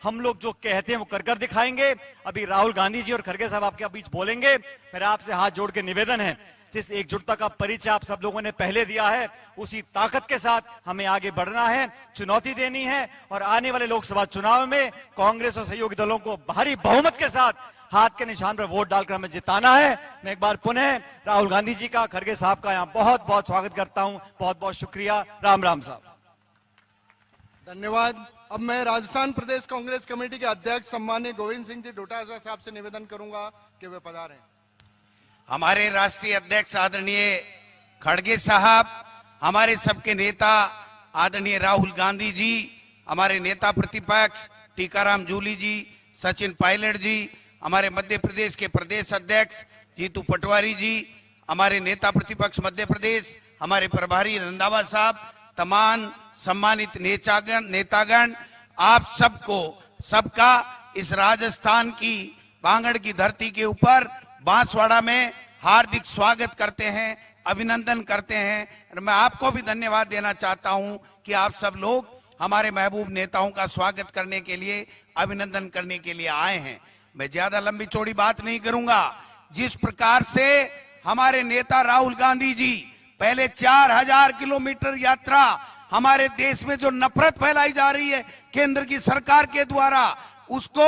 हम लोग जो कहते हैं वो कर कर दिखाएंगे। अभी राहुल गांधी जी और खड़गे साहब आपके बीच बोलेंगे। मेरा आपसे हाथ जोड़ के निवेदन है, जिस एकजुटता का परिचय आप सब लोगों ने पहले दिया है, उसी ताकत के साथ हमें आगे बढ़ना है, चुनौती देनी है और आने वाले लोकसभा चुनाव में कांग्रेस और सहयोगी दलों को भारी बहुमत के साथ हाथ के निशान पर वोट डालकर हमें जिताना है। मैं एक बार पुनः राहुल गांधी जी का, खड़गे साहब का यहाँ बहुत बहुत स्वागत करता हूं। बहुत बहुत शुक्रिया। राम राम साहब। धन्यवाद। अब मैं राजस्थान प्रदेश कांग्रेस कमेटी के अध्यक्ष सम्मानीय गोविंद सिंह जी डोटासरा साहब से निवेदन करूंगा कि वे पधारें। हमारे राष्ट्रीय अध्यक्ष आदरणीय खड़गे साहब, हमारे सबके नेता आदरणीय राहुल गांधी जी, हमारे नेता प्रतिपक्ष टीकाराम जूली जी, सचिन पायलट जी, हमारे मध्य प्रदेश के प्रदेश अध्यक्ष जीतू पटवारी जी, हमारे नेता प्रतिपक्ष मध्य प्रदेश, हमारे प्रभारी रंधावा साहब, तमाम सम्मानित नेतागण, आप सबको सबका इस राजस्थान की बांगड़ की धरती के ऊपर बांसवाड़ा में हार्दिक स्वागत करते हैं, अभिनंदन करते हैं। और मैं आपको भी धन्यवाद देना चाहता हूं कि आप सब लोग हमारे महबूब नेताओं का स्वागत करने के लिए, अभिनंदन करने के लिए आए हैं। मैं ज्यादा लंबी चौड़ी बात नहीं करूंगा। जिस प्रकार से हमारे नेता राहुल गांधी जी पहले 4000 किलोमीटर यात्रा, हमारे देश में जो नफरत फैलाई जा रही है केंद्र की सरकार के द्वारा, उसको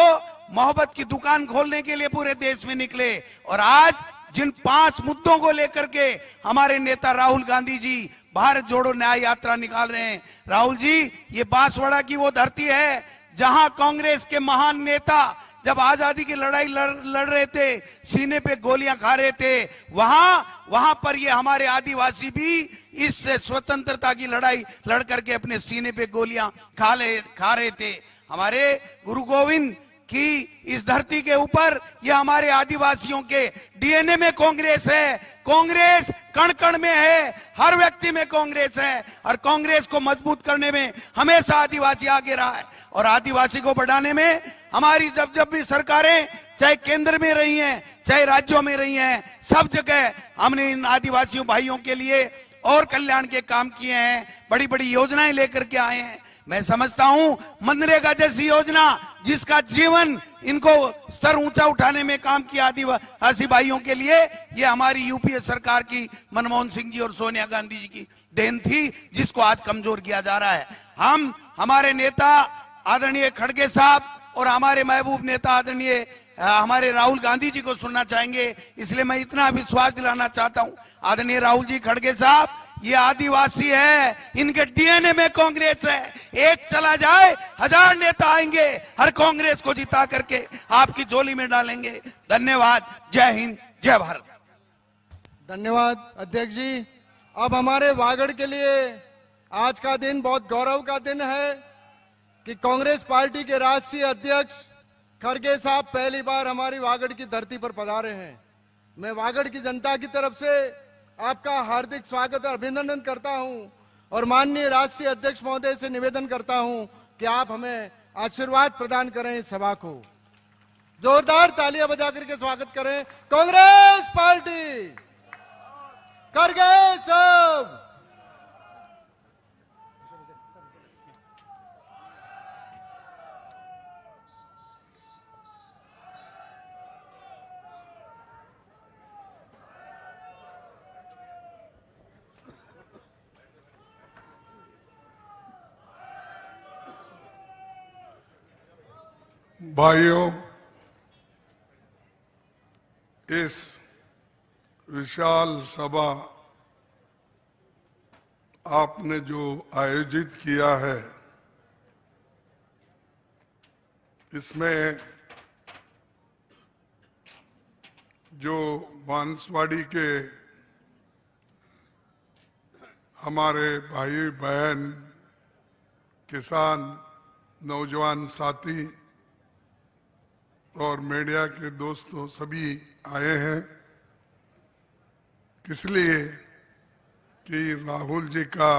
मोहब्बत की दुकान खोलने के लिए पूरे देश में निकले। और आज जिन 5 मुद्दों को लेकर के हमारे नेता राहुल गांधी जी भारत जोड़ो न्याय यात्रा निकाल रहे हैं। राहुल जी, ये बांसवाड़ा की वो धरती है जहां कांग्रेस के महान नेता जब आजादी की लड़ाई लड़ रहे थे, सीने पे गोलियां खा रहे थे, वहां पर ये हमारे आदिवासी भी इस स्वतंत्रता की लड़ाई लड़ करके अपने सीने पे गोलियां खा रहे थे। हमारे गुरु गोविंद की इस धरती के ऊपर ये हमारे आदिवासियों के डीएनए में कांग्रेस है। कांग्रेस कण कण में है, हर व्यक्ति में कांग्रेस है। और कांग्रेस को मजबूत करने में हमेशा आदिवासी आगे रहा है। और आदिवासी को बढ़ाने में हमारी जब भी सरकारें, चाहे केंद्र में रही हैं, चाहे राज्यों में रही हैं, सब जगह हमने इन आदिवासियों भाइयों के लिए और कल्याण के काम किए हैं, बड़ी बड़ी योजनाएं लेकर के आए हैं। मैं समझता हूं मनरेगा जैसी योजना जिसका जीवन इनको स्तर ऊंचा उठाने में काम किया आदिवासी भाइयों के लिए, ये हमारी यूपीए सरकार की मनमोहन सिंह जी और सोनिया गांधी जी की देन थी, जिसको आज कमजोर किया जा रहा है। हम हमारे नेता आदरणीय खड़गे साहब और हमारे महबूब नेता आदरणीय हमारे राहुल गांधी जी को सुनना चाहेंगे, इसलिए मैं इतना विश्वास दिलाना चाहता हूं। आदरणीय राहुल जी खड़गे साहब, ये आदिवासी है, इनके डीएनए में कांग्रेस है। एक चला जाए 1000 नेता आएंगे, हर कांग्रेस को जिता करके आपकी झोली में डालेंगे। धन्यवाद। जय हिंद, जय भारत। धन्यवाद अध्यक्ष जी। अब हमारे वागड़ के लिए आज का दिन बहुत गौरव का दिन है कि कांग्रेस पार्टी के राष्ट्रीय अध्यक्ष खड़गे साहब पहली बार हमारी वागड़ की धरती पर पधारे हैं। मैं वागड़ की जनता की तरफ से आपका हार्दिक स्वागत और अभिनंदन करता हूं और माननीय राष्ट्रीय अध्यक्ष महोदय से निवेदन करता हूं कि आप हमें आशीर्वाद प्रदान करें। इस सभा को जोरदार तालियां बजा करके स्वागत करें। कांग्रेस पार्टी, खड़गे साहब। भाइयों, इस विशाल सभा आपने जो आयोजित किया है, इसमें जो बांसवाड़ी के हमारे भाई बहन, किसान, नौजवान साथी और मीडिया के दोस्तों सभी आए हैं, इसलिए कि राहुल जी का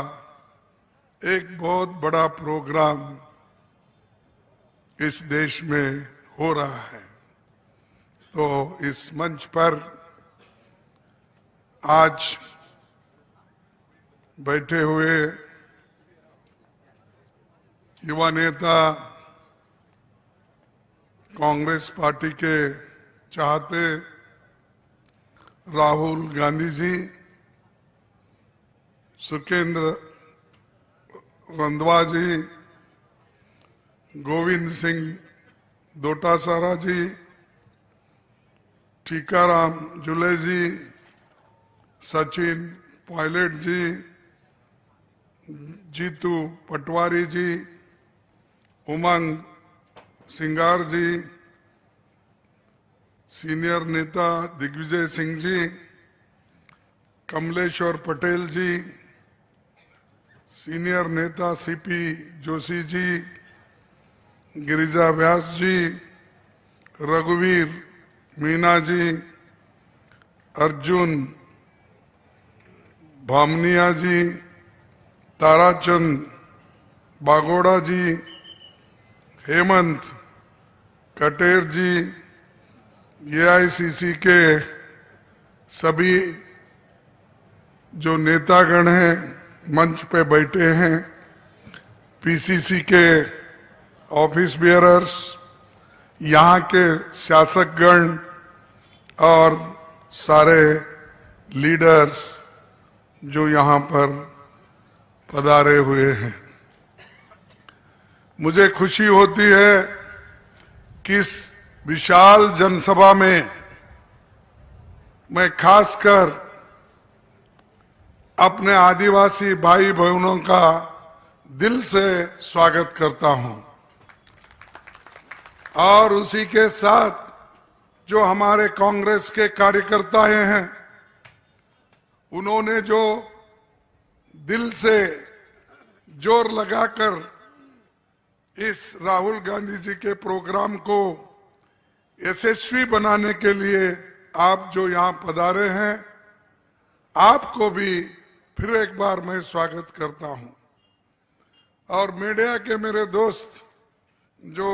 एक बहुत बड़ा प्रोग्राम इस देश में हो रहा है। तो इस मंच पर आज बैठे हुए युवा नेता कांग्रेस पार्टी के चाहते राहुल गांधी जी, सुखेंद्र रंधवा जी, गोविंद सिंह डोटासरा जी, टीकाराम जूले जी, सचिन पायलट जी, जीतू पटवारी जी, उमंग सिंगार जी, सीनियर नेता दिग्विजय सिंह जी, कमलेश्वर पटेल जी, सीनियर नेता सीपी जोशी जी, गिरिजा व्यास जी, रघुवीर मीना जी, अर्जुन भामनिया जी, ताराचंद बागोड़ा जी, हेमंत कटेर जी, एआईसीसी के सभी जो नेतागण हैं मंच पे बैठे हैं, पीसीसी के ऑफिस बेयरर्स, यहाँ के शासकगण और सारे लीडर्स जो यहाँ पर पधारे हुए हैं। मुझे खुशी होती है कि इस विशाल जनसभा में मैं खासकर अपने आदिवासी भाई बहनों का दिल से स्वागत करता हूं और उसी के साथ जो हमारे कांग्रेस के कार्यकर्ता हैं, उन्होंने जो दिल से जोर लगाकर इस राहुल गांधी जी के प्रोग्राम को यशस्वी बनाने के लिए आप जो यहाँ पधारे हैं, आपको भी फिर एक बार मैं स्वागत करता हूं। और मीडिया के मेरे दोस्त जो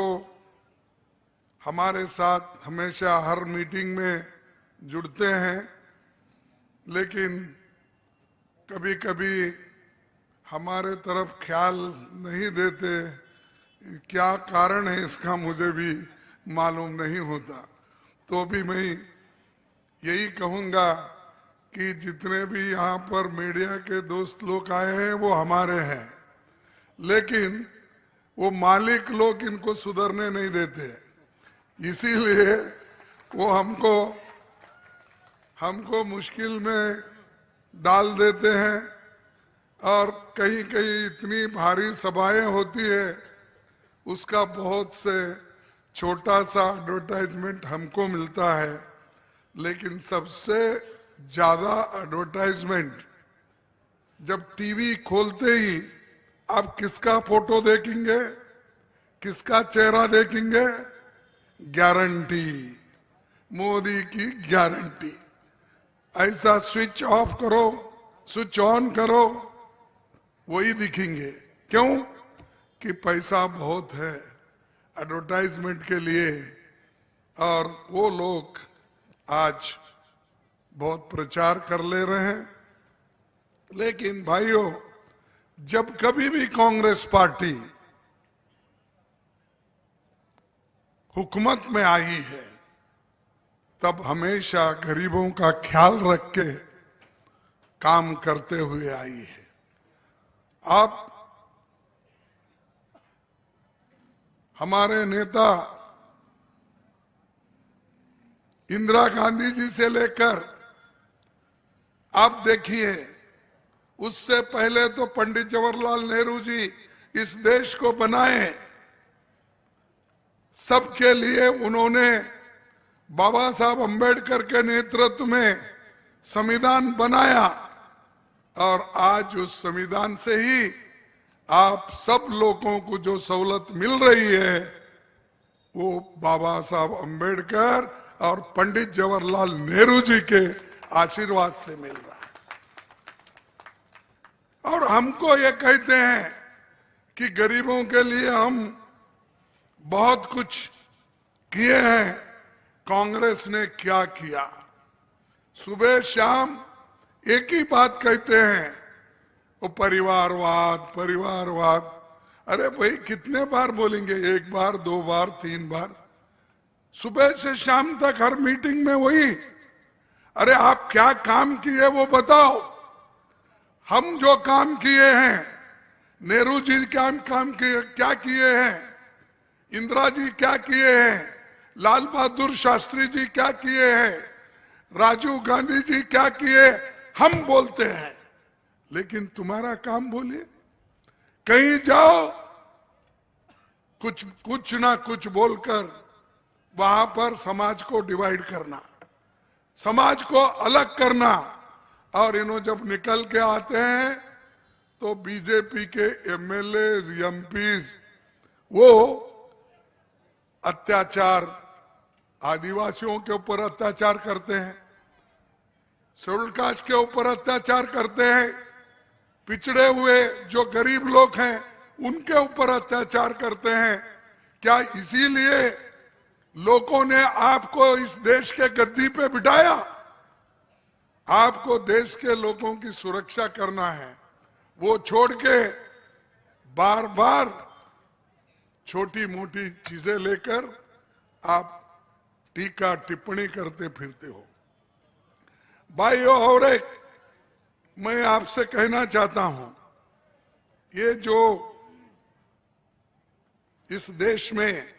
हमारे साथ हमेशा हर मीटिंग में जुड़ते हैं, लेकिन कभी कभी हमारे तरफ ख्याल नहीं देते, क्या कारण है इसका मुझे भी मालूम नहीं होता। तो भी मैं यही कहूंगा कि जितने भी यहाँ पर मीडिया के दोस्त लोग आए हैं वो हमारे हैं, लेकिन वो मालिक लोग इनको सुधरने नहीं देते, इसीलिए वो हमको मुश्किल में डाल देते हैं। और कहीं कहीं इतनी भारी सभाएं होती है, उसका बहुत से छोटा सा एडवर्टाइजमेंट हमको मिलता है, लेकिन सबसे ज्यादा एडवर्टाइजमेंट जब टीवी खोलते ही आप किसका फोटो देखेंगे, किसका चेहरा देखेंगे? गारंटी, मोदी की गारंटी। ऐसा स्विच ऑफ करो, स्विच ऑन करो, वही दिखेंगे। क्यों? कि पैसा बहुत है एडवर्टाइजमेंट के लिए, और वो लोग आज बहुत प्रचार कर ले रहे हैं। लेकिन भाइयों, जब कभी भी कांग्रेस पार्टी हुकूमत में आई है, तब हमेशा गरीबों का ख्याल रख के काम करते हुए आई है। आप हमारे नेता इंदिरा गांधी जी से लेकर आप देखिए, उससे पहले तो पंडित जवाहरलाल नेहरू जी इस देश को बनाए, सबके लिए उन्होंने बाबा साहब अंबेडकर के नेतृत्व में संविधान बनाया, और आज उस संविधान से ही आप सब लोगों को जो सहूलत मिल रही है, वो बाबा साहब अंबेडकर और पंडित जवाहरलाल नेहरू जी के आशीर्वाद से मिल रहा है। और हमको ये कहते हैं कि गरीबों के लिए हम बहुत कुछ किए हैं, कांग्रेस ने क्या किया? सुबह शाम एक ही बात कहते हैं, वो परिवारवाद, परिवारवाद। अरे भाई, कितने बार बोलेंगे? एक बार, दो बार, तीन बार? सुबह से शाम तक हर मीटिंग में वही। अरे आप क्या काम किए वो बताओ। हम जो काम किए हैं, नेहरू जी क्या काम किए, क्या किए हैं, इंदिरा जी क्या किए हैं, लाल बहादुर शास्त्री जी क्या किए हैं, राजीव गांधी जी क्या किए, हम बोलते हैं। लेकिन तुम्हारा काम बोलिए। कहीं जाओ, कुछ ना कुछ बोलकर वहां पर समाज को डिवाइड करना, समाज को अलग करना। और इन्हों जब निकल के आते हैं तो बीजेपी के एमएलए एमपीज वो अत्याचार, आदिवासियों के ऊपर अत्याचार करते हैं, शेड्यूल कास्ट के ऊपर अत्याचार करते हैं, पिछड़े हुए जो गरीब लोग हैं उनके ऊपर अत्याचार करते हैं। क्या इसीलिए लोगों ने आपको इस देश के गद्दी पे बिठाया? आपको देश के लोगों की सुरक्षा करना है, वो छोड़ के बार बार छोटी मोटी चीजें लेकर आप टीका टिप्पणी करते फिरते हो। भाइयों, और एक मैं आपसे कहना चाहता हूं, ये जो इस देश में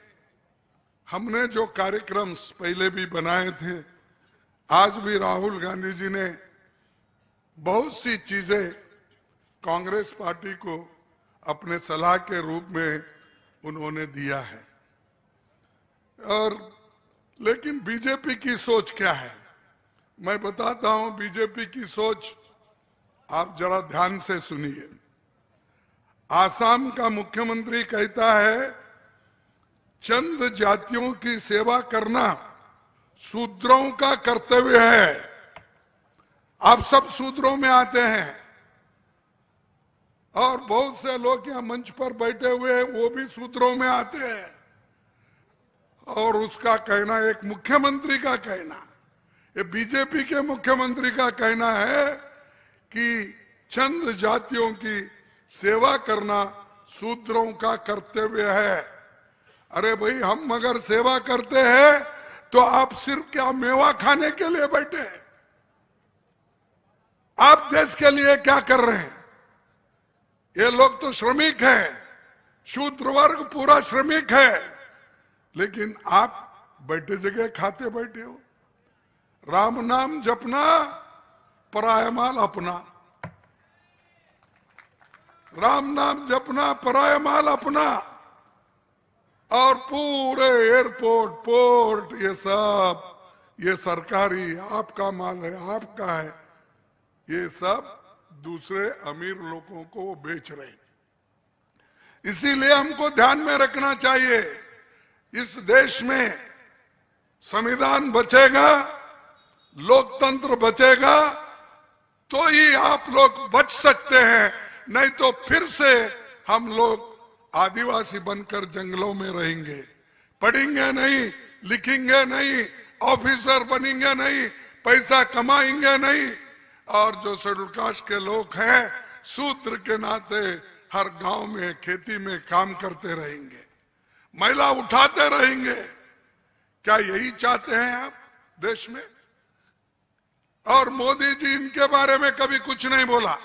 हमने जो कार्यक्रम पहले भी बनाए थे, आज भी राहुल गांधी जी ने बहुत सी चीजें कांग्रेस पार्टी को अपने सलाह के रूप में उन्होंने दिया है। और लेकिन बीजेपी की सोच क्या है, मैं बताता हूं बीजेपी की सोच। आप जरा ध्यान से सुनिए। आसाम का मुख्यमंत्री कहता है चंद जातियों की सेवा करना शूद्रों का कर्तव्य है। आप सब शूद्रों में आते हैं और बहुत से लोग यहाँ मंच पर बैठे हुए हैं, वो भी शूद्रों में आते हैं। और उसका कहना, एक मुख्यमंत्री का कहना, ये बीजेपी के मुख्यमंत्री का कहना है कि चंद जातियों की सेवा करना शूद्रों का कर्तव्य है। अरे भाई, हम अगर सेवा करते हैं तो आप सिर्फ क्या मेवा खाने के लिए बैठे हैं? आप देश के लिए क्या कर रहे हैं? ये लोग तो श्रमिक हैं, शूद्र वर्ग पूरा श्रमिक है, लेकिन आप बैठे जगह खाते बैठे हो। राम नाम जपना, पराया माल अपना। राम नाम जपना, पराया माल अपना। और पूरे एयरपोर्ट, पोर्ट, ये सब ये सरकारी आपका माल है, आपका है, ये सब दूसरे अमीर लोगों को वो बेच रहे हैं। इसीलिए हमको ध्यान में रखना चाहिए, इस देश में संविधान बचेगा, लोकतंत्र बचेगा तो ही आप लोग बच सकते हैं। नहीं तो फिर से हम लोग आदिवासी बनकर जंगलों में रहेंगे, पढ़ेंगे नहीं, लिखेंगे नहीं, ऑफिसर बनेंगे नहीं, पैसा कमाएंगे नहीं। और जो शेड्यूल कास्ट के लोग हैं, शूद्र के नाते हर गांव में खेती में काम करते रहेंगे, महिला उठाते रहेंगे। क्या यही चाहते हैं आप देश में? और मोदी जी इनके बारे में कभी कुछ नहीं बोला।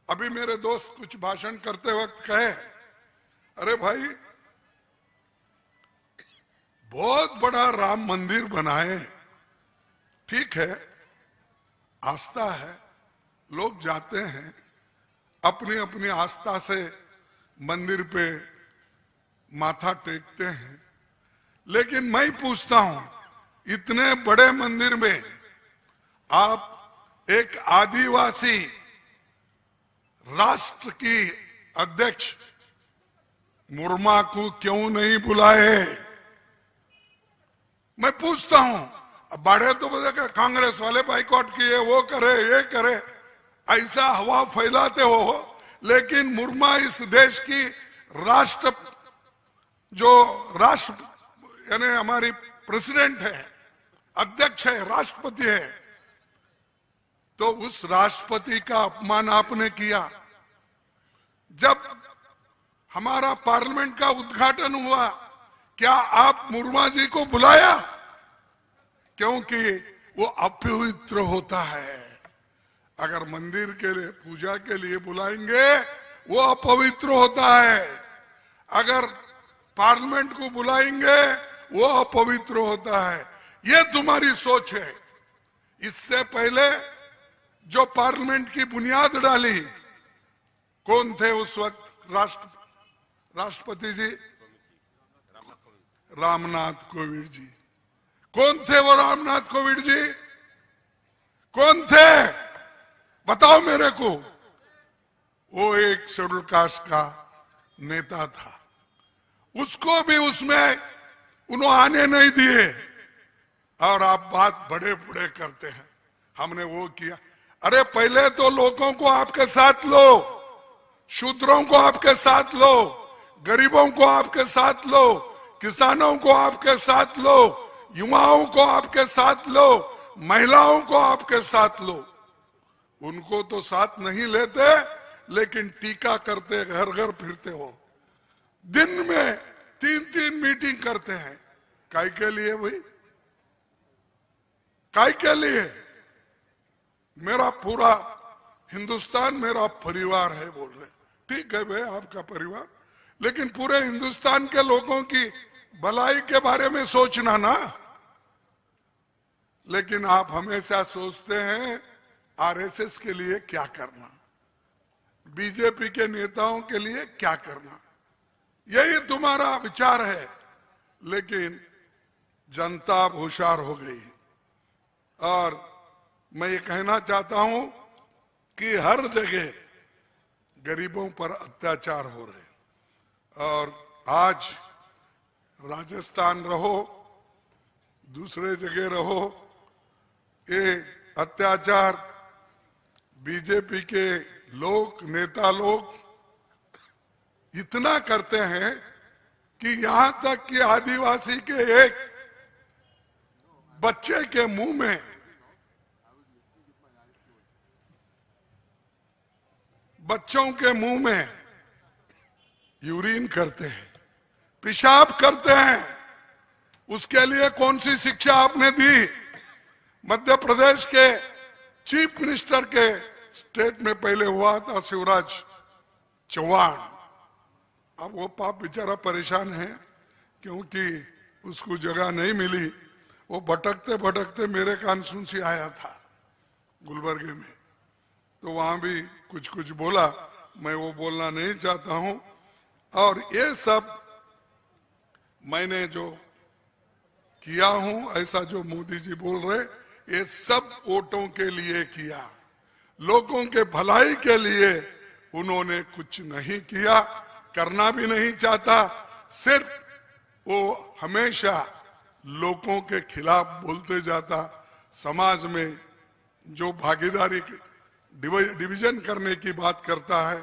अभी मेरे दोस्त कुछ भाषण करते वक्त कहे, अरे भाई बहुत बड़ा राम मंदिर बनाए, ठीक है, आस्था है, लोग जाते हैं अपनी अपनी आस्था से मंदिर पे माथा टेकते हैं। लेकिन मैं पूछता हूं, इतने बड़े मंदिर में आप एक आदिवासी राष्ट्र की अध्यक्ष मुर्मा को क्यों नहीं बुलाए? मैं पूछता हूं। अब बाढ़े तो बता कांग्रेस वाले बाइकआउट किए, वो करे, ये करे, ऐसा हवा फैलाते हो। लेकिन मुर्मा इस देश की राष्ट्र यानी हमारी प्रेसिडेंट है, अध्यक्ष है, राष्ट्रपति है, तो उस राष्ट्रपति का अपमान आपने किया। जब हमारा पार्लियामेंट का उद्घाटन हुआ, क्या आप मुर्मा जी को बुलाया? क्योंकि वो अपवित्र होता है। अगर मंदिर के लिए पूजा के लिए बुलाएंगे वो अपवित्र होता है, अगर पार्लियामेंट को बुलाएंगे वो अपवित्र होता है। ये तुम्हारी सोच है। इससे पहले जो पार्लियामेंट की बुनियाद डाली, कौन थे उस वक्त राष्ट्रपति जी? रामनाथ कोविंद जी। कौन थे वो रामनाथ कोविंद जी? कौन थे? बताओ मेरे को। वो एक शेड्यूल कास्ट का नेता था, उसको भी उसमें उन्होंने आने नहीं दिए। और आप बात बड़े बड़े करते हैं, हमने वो किया। अरे पहले तो लोगों को आपके साथ लो, शूद्रों को आपके साथ लो, गरीबों को आपके साथ लो, किसानों को आपके साथ लो, युवाओं को आपके साथ लो, महिलाओं को आपके साथ लो। उनको तो साथ नहीं लेते, लेकिन टीका करते, घर घर फिरते हो, दिन में 3-3 मीटिंग करते हैं। काय के लिए भाई? काय के लिए? मेरा पूरा हिंदुस्तान मेरा परिवार है बोल रहे। ठीक है भाई, आपका परिवार, लेकिन पूरे हिंदुस्तान के लोगों की भलाई के बारे में सोचना ना। लेकिन आप हमेशा सोचते हैं आरएसएस के लिए क्या करना, बीजेपी के नेताओं के लिए क्या करना, यही तुम्हारा विचार है। लेकिन जनता अब होशियार हो गई, और मैं ये कहना चाहता हूं कि हर जगह गरीबों पर अत्याचार हो रहे। और आज राजस्थान रहो, दूसरे जगह रहो, ये अत्याचार बीजेपी के लोग, नेता लोग इतना करते हैं कि यहां तक कि आदिवासी के एक बच्चे के मुंह में बच्चों के मुंह में यूरिन करते हैं, पेशाब करते हैं। उसके लिए कौन सी शिक्षा आपने दी? मध्य प्रदेश के चीफ मिनिस्टर के स्टेट में पहले हुआ था शिवराज चौहान। अब वो पाप बेचारा परेशान है, क्योंकि उसको जगह नहीं मिली। वो भटकते भटकते मेरे कॉन्स्टिट्यूंसी आया था गुलबर्गे में, तो वहां भी कुछ कुछ बोला। मैं वो बोलना नहीं चाहता हूं। और ये सब मैंने जो किया हूं, ऐसा जो मोदी जी बोल रहे, ये सब वोटों के लिए किया, लोगों के भलाई के लिए उन्होंने कुछ नहीं किया, करना भी नहीं चाहता। सिर्फ वो हमेशा लोगों के खिलाफ बोलते जाता, समाज में जो भागीदारी डिवीजन करने की बात करता है।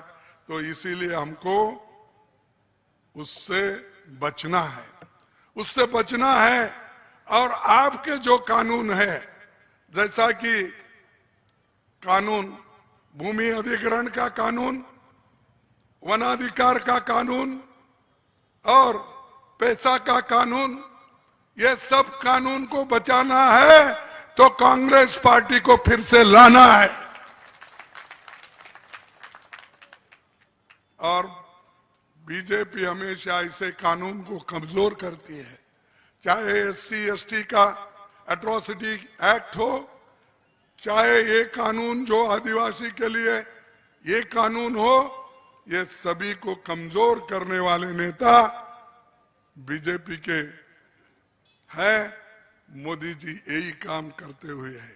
तो इसीलिए हमको उससे बचना है, उससे बचना है। और आपके जो कानून है, जैसा कि कानून, भूमि अधिग्रहण का कानून, वनाधिकार का कानून और पैसा का कानून, ये सब कानून को बचाना है तो कांग्रेस पार्टी को फिर से लाना है। और बीजेपी हमेशा ऐसे कानून को कमजोर करती है, चाहे SC/ST का एट्रोसिटी एक्ट हो, चाहे ये कानून जो आदिवासी के लिए ये कानून हो, ये सभी को कमजोर करने वाले नेता बीजेपी के है। मोदी जी यही काम करते हुए है।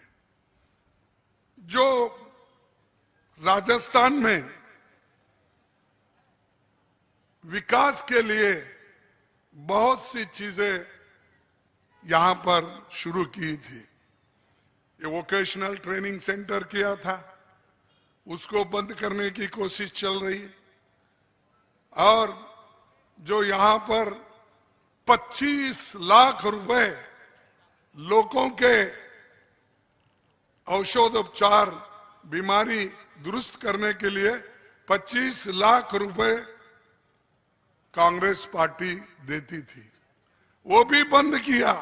जो राजस्थान में विकास के लिए बहुत सी चीजें यहां पर शुरू की थी, ये वोकेशनल ट्रेनिंग सेंटर किया था, उसको बंद करने की कोशिश चल रही है। और जो यहां पर 25 लाख रुपए लोगों के औषधोपचार, बीमारी दुरुस्त करने के लिए 25 लाख रुपए कांग्रेस पार्टी देती थी। वो भी बंद किया।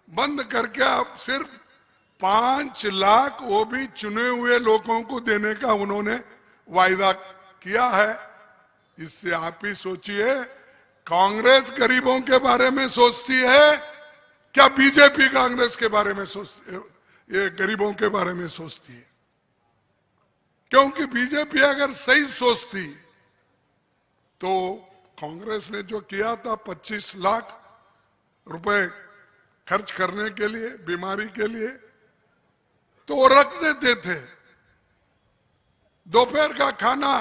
बंद करके अब सिर्फ 5 लाख वो भी चुने हुए लोगों को देने का उन्होंने वायदा किया है। इससे आप ही सोचिए, कांग्रेस गरीबों के बारे में सोचती है क्या बीजेपी कांग्रेस के बारे में सोचती है, ये गरीबों के बारे में सोचती है? क्योंकि बीजेपी अगर सही सोचती तो कांग्रेस ने जो किया था 25 लाख रुपए खर्च करने के लिए बीमारी के लिए, तो वो रख देते थे। दोपहर का खाना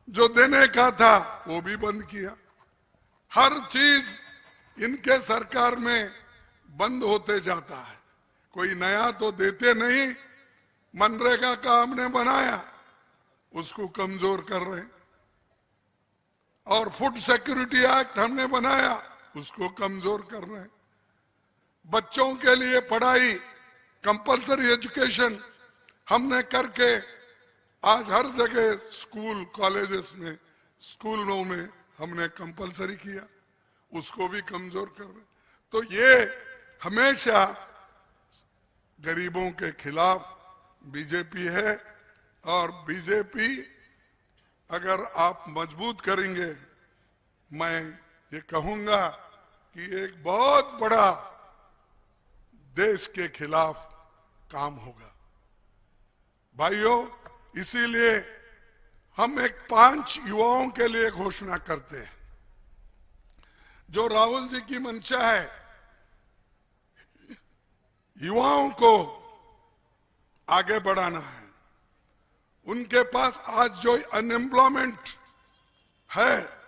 जो देने का था वो भी बंद किया। हर चीज इनके सरकार में बंद होते जाता है, कोई नया तो देते नहीं। मनरेगा का हमने बनाया, उसको कमजोर कर रहे हैं। और फूड सिक्योरिटी एक्ट हमने बनाया, उसको कमजोर कर रहे हैं। बच्चों के लिए पढ़ाई, कंपलसरी एजुकेशन हमने करके आज हर जगह स्कूल कॉलेजेस में, स्कूलों में हमने कंपलसरी किया, उसको भी कमजोर कर रहे। तो ये हमेशा गरीबों के खिलाफ बीजेपी है। और बीजेपी अगर आप मजबूत करेंगे, मैं ये कहूंगा कि एक बहुत बड़ा देश के खिलाफ काम होगा। भाइयों, इसीलिए हम एक 5 युवाओं के लिए घोषणा करते हैं। जो राहुल जी की मंशा है, युवाओं को आगे बढ़ाना है। उनके पास आज जो अनएम्प्लॉयमेंट है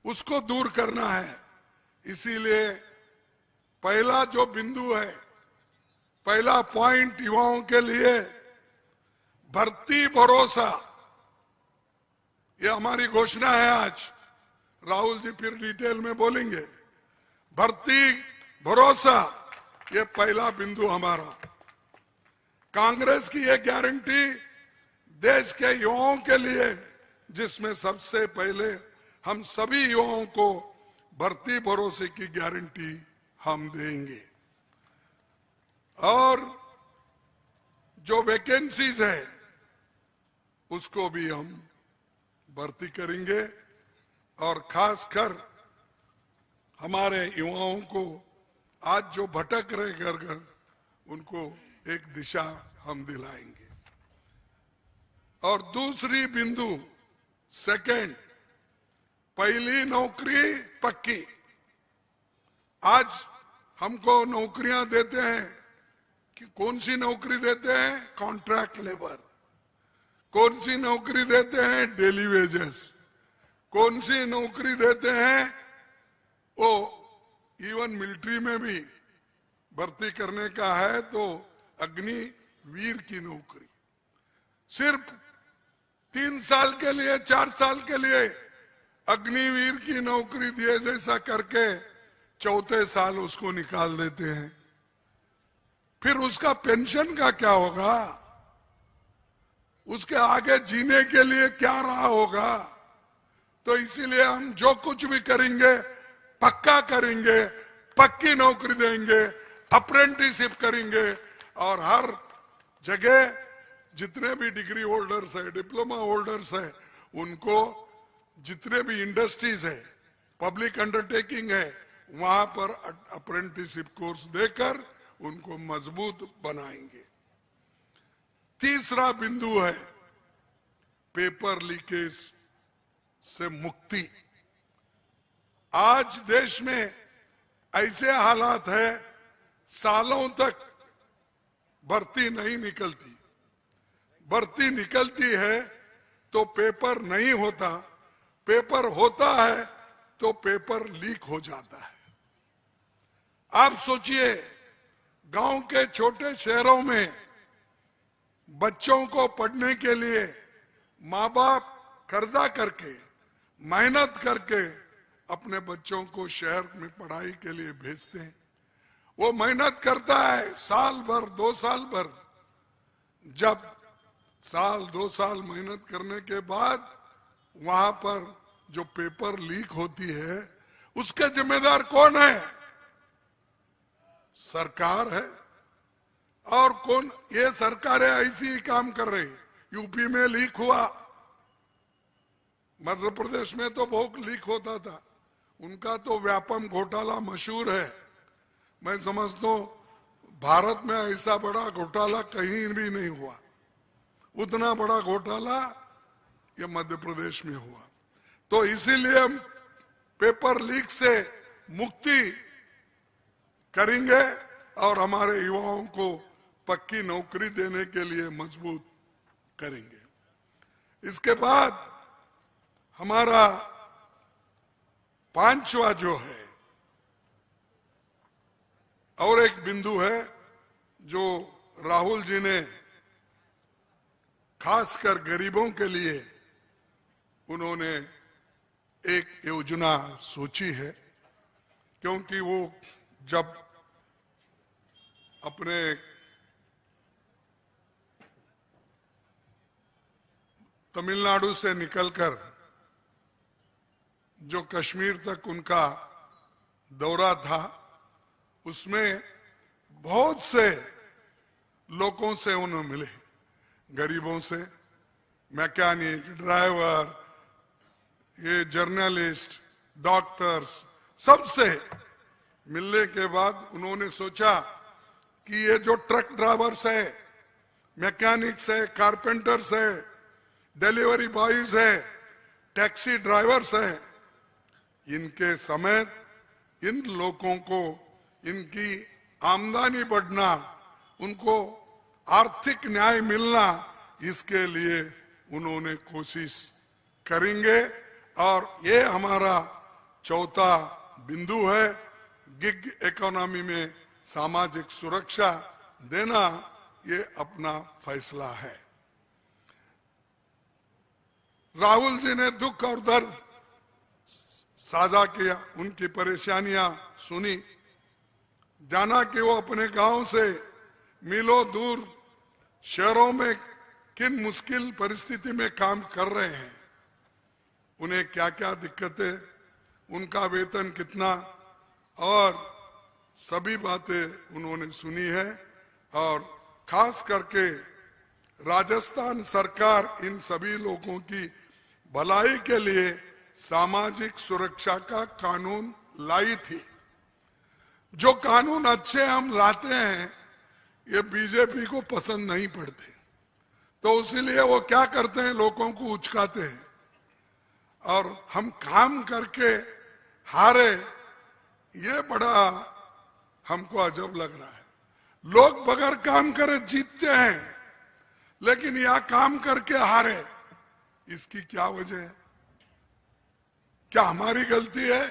उसको दूर करना है। इसीलिए पहला जो बिंदु है, पहला पॉइंट युवाओं के लिए भर्ती भरोसा, ये हमारी घोषणा है आज। राहुल जी फिर डिटेल में बोलेंगे। भर्ती भरोसा, ये पहला बिंदु हमारा। कांग्रेस की ये गारंटी देश के युवाओं के लिए, जिसमें सबसे पहले हम सभी युवाओं को भर्ती भरोसे की गारंटी हम देंगे। और जो वैकेंसीज है उसको भी हम भर्ती करेंगे। और खासकर हमारे युवाओं को आज जो भटक रहे घर घर, उनको एक दिशा हम दिलाएंगे। और दूसरी बिंदु, सेकंड, पहली नौकरी पक्की। आज हमको नौकरियां देते हैं कि कौन सी नौकरी देते हैं? Contract labour. कौन सी नौकरी देते हैं? Daily wages. कौन सी नौकरी देते हैं? वो इवन मिलिट्री में भी भर्ती करने का है तो अग्निवीर की नौकरी। सिर्फ 3 साल के लिए, 4 साल के लिए अग्निवीर की नौकरी दिए जैसा करके 4थे साल उसको निकाल देते हैं। फिर उसका पेंशन का क्या होगा? उसके आगे जीने के लिए क्या रहा होगा? तो इसीलिए हम जो कुछ भी करेंगे पक्का करेंगे, पक्की नौकरी देंगे, अप्रेंटिसशिप करेंगे। और हर जगह जितने भी डिग्री होल्डर्स है, डिप्लोमा होल्डर्स है, उनको जितने भी इंडस्ट्रीज है, पब्लिक अंडरटेकिंग है, वहां पर अप्रेंटिसशिप कोर्स देकर उनको मजबूत बनाएंगे। तीसरा बिंदु है पेपर लीकेज से मुक्ति। आज देश में ऐसे हालात है, सालों तक भर्ती नहीं निकलती। भर्ती निकलती है तो पेपर नहीं होता, पेपर होता है तो पेपर लीक हो जाता है। आप सोचिए, गांव के छोटे शहरों में बच्चों को पढ़ने के लिए माँ बाप कर्जा करके, मेहनत करके अपने बच्चों को शहर में पढ़ाई के लिए भेजते हैं। वो मेहनत करता है साल भर, 2 साल भर। जब साल 2 साल मेहनत करने के बाद वहां पर जो पेपर लीक होती है, उसके जिम्मेदार कौन है? सरकार है। और कौन? ये सरकारें ऐसी ही काम कर रही। यूपी में लीक हुआ, मध्य प्रदेश में तो बहुत लीक होता था, उनका तो व्यापम घोटाला मशहूर है। मैं समझता हूं भारत में ऐसा बड़ा घोटाला कहीं भी नहीं हुआ। उतना बड़ा घोटाला ये मध्य प्रदेश में हुआ। तो इसीलिए हम पेपर लीक से मुक्ति करेंगे और हमारे युवाओं को पक्की नौकरी देने के लिए मजबूत करेंगे। इसके बाद हमारा पांचवा जो है और एक बिंदु है जो राहुल जी ने खासकर गरीबों के लिए उन्होंने एक योजना सोची है, क्योंकि वो जब अपने तमिलनाडु से निकलकर जो कश्मीर तक उनका दौरा था, उसमें बहुत से लोगों से उन्हें मिले, गरीबों से, मैकेनिक, ड्राइवर, ये जर्नलिस्ट, डॉक्टर्स, सबसे मिलने के बाद उन्होंने सोचा कि ये जो ट्रक ड्राइवर्स है, मैकेनिक्स है, कारपेंटर्स है, डिलीवरी बॉयज है, टैक्सी ड्राइवर्स है, इनके समेत इन लोगों को इनकी आमदनी बढ़ना, उनको आर्थिक न्याय मिलना, इसके लिए उन्होंने कोशिश करेंगे। और ये हमारा चौथा बिंदु है, गिग इकोनॉमी में सामाजिक सुरक्षा देना, ये अपना फैसला है। राहुल जी ने दुख और दर्द साझा किया, उनकी परेशानियां सुनी, जाना कि वो अपने गांव से मीलों दूर शहरों में किन मुश्किल परिस्थिति में काम कर रहे हैं, उन्हें क्या क्या दिक्कतें, उनका वेतन कितना, और सभी बातें उन्होंने सुनी है। और खास करके राजस्थान सरकार इन सभी लोगों की भलाई के लिए सामाजिक सुरक्षा का कानून लाई थी। जो कानून अच्छे हम लाते हैं ये बीजेपी को पसंद नहीं पड़ते, तो इसीलिए वो क्या करते हैं, लोगों को उचकाते हैं। और हम काम करके हारे, ये बड़ा हमको अजब लग रहा है। लोग बगैर काम करे जीतते हैं, लेकिन यह काम करके हारे, इसकी क्या वजह है? क्या हमारी गलती है?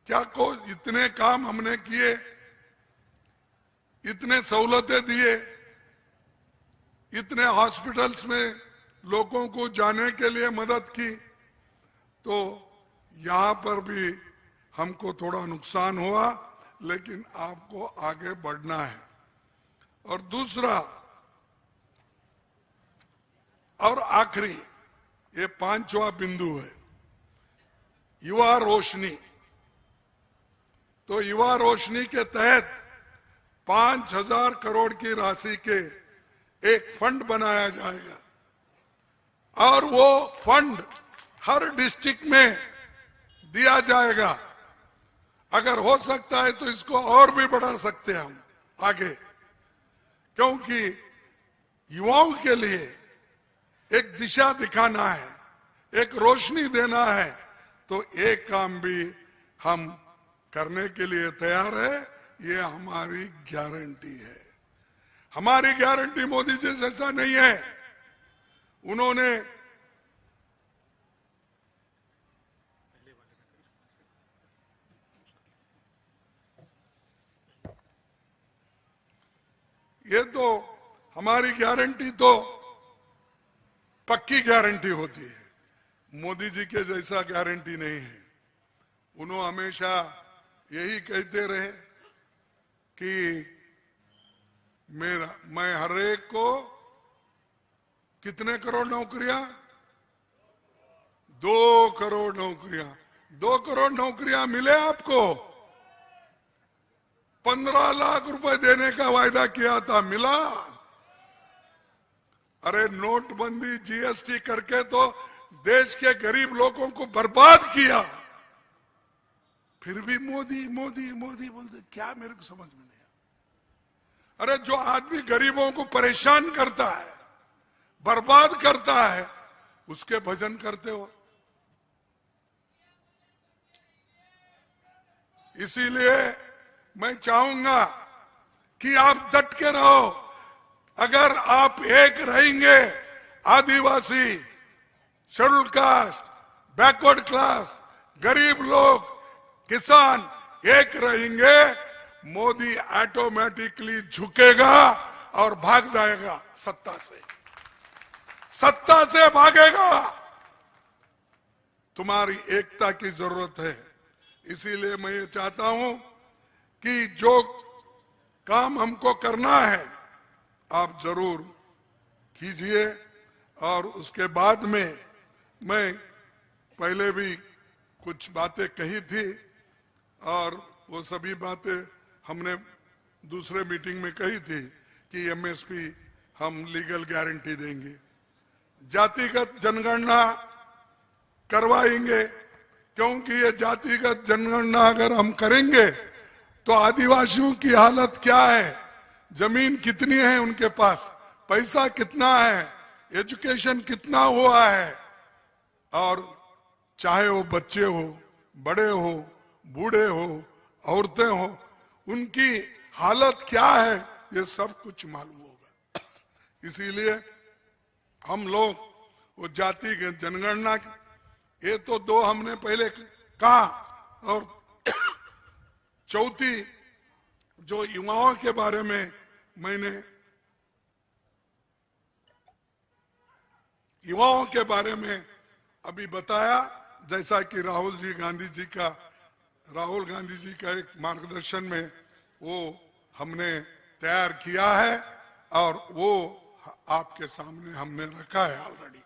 क्या को इतने काम हमने किए, इतने सहूलतें दिए, इतने हॉस्पिटल्स में लोगों को जाने के लिए मदद की, तो यहां पर भी हमको थोड़ा नुकसान हुआ, लेकिन आपको आगे बढ़ना है। और दूसरा और आखिरी, ये पांचवा बिंदु है, युवा रोशनी। तो युवा रोशनी के तहत 5,000 करोड़ की राशि के एक फंड बनाया जाएगा, और वो फंड हर डिस्ट्रिक्ट में दिया जाएगा। अगर हो सकता है तो इसको और भी बढ़ा सकते हैं हम आगे, क्योंकि युवाओं के लिए एक दिशा दिखाना है, एक रोशनी देना है, तो एक काम भी हम करने के लिए तैयार है। ये हमारी गारंटी है। हमारी गारंटी मोदी जी जैसा नहीं है। उन्होंने ये तो हमारी गारंटी तो पक्की गारंटी होती है, मोदी जी के जैसा गारंटी नहीं है। उन्होंने हमेशा यही कहते रहे कि मैं हर एक को कितने करोड़ नौकरियां, 2 करोड़ नौकरियां 2 करोड़ नौकरियां मिले आपको? 15 लाख रुपए देने का वायदा किया था, मिला? अरे नोटबंदी जीएसटी करके तो देश के गरीब लोगों को बर्बाद किया, फिर भी मोदी मोदी मोदी बोलते, क्या मेरे को समझ में नहीं आया। अरे जो आदमी गरीबों को परेशान करता है, बर्बाद करता है, उसके भजन करते हो। इसीलिए मैं चाहूंगा कि आप डट के रहो। अगर आप एक रहेंगे, आदिवासी, शेड्यूल कास्ट, बैकवर्ड क्लास, गरीब लोग, किसान एक रहेंगे, मोदी ऑटोमेटिकली झुकेगा और भाग जाएगा सत्ता से भागेगा। तुम्हारी एकता की जरूरत है। इसीलिए मैं ये चाहता हूं कि जो काम हमको करना है आप जरूर कीजिए। और उसके बाद में मैं पहले भी कुछ बातें कही थी और वो सभी बातें हमने दूसरे मीटिंग में कही थी कि एमएसपी हम लीगल गारंटी देंगे, जातिगत जनगणना करवाएंगे, क्योंकि ये जातिगत जनगणना अगर हम करेंगे तो आदिवासियों की हालत क्या है, जमीन कितनी है उनके पास, पैसा कितना है, एजुकेशन कितना हुआ है, और चाहे वो बच्चे हो, बड़े हो, बूढ़े हो, औरतें हो, उनकी हालत क्या है, ये सब कुछ मालूम होगा। इसीलिए हम लोग वो जाति के जनगणना, ये तो 2 हमने पहले कहा, और चौथी जो युवाओं के बारे में मैंने युवाओं के बारे में अभी बताया, जैसा कि राहुल गांधी जी का एक मार्गदर्शन में वो हमने तैयार किया है और वो आपके सामने हमने रखा है ऑलरेडी।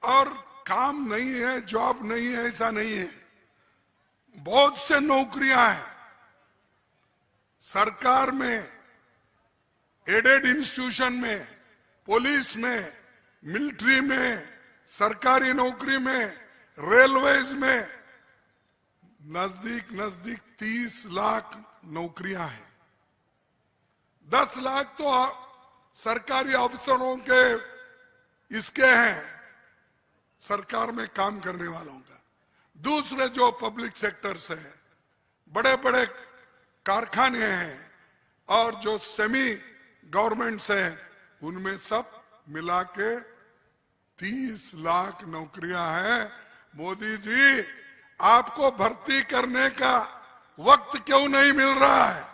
और काम नहीं है, जॉब नहीं है, ऐसा नहीं है, बहुत से नौकरियां हैं सरकार में, एडेड इंस्टीट्यूशन में, पुलिस में, मिलिट्री में, सरकारी नौकरी में, रेलवेज में, नजदीक 30 लाख नौकरियां हैं। 10 लाख तो सरकारी अफसरों के इसके हैं, सरकार में काम करने वालों का। दूसरे जो पब्लिक सेक्टर्स है, बड़े बड़े कारखाने हैं और जो सेमी गवर्नमेंट्स हैं, उनमें सब मिला के 30 लाख नौकरियां हैं। मोदी जी, आपको भर्ती करने का वक्त क्यों नहीं मिल रहा है?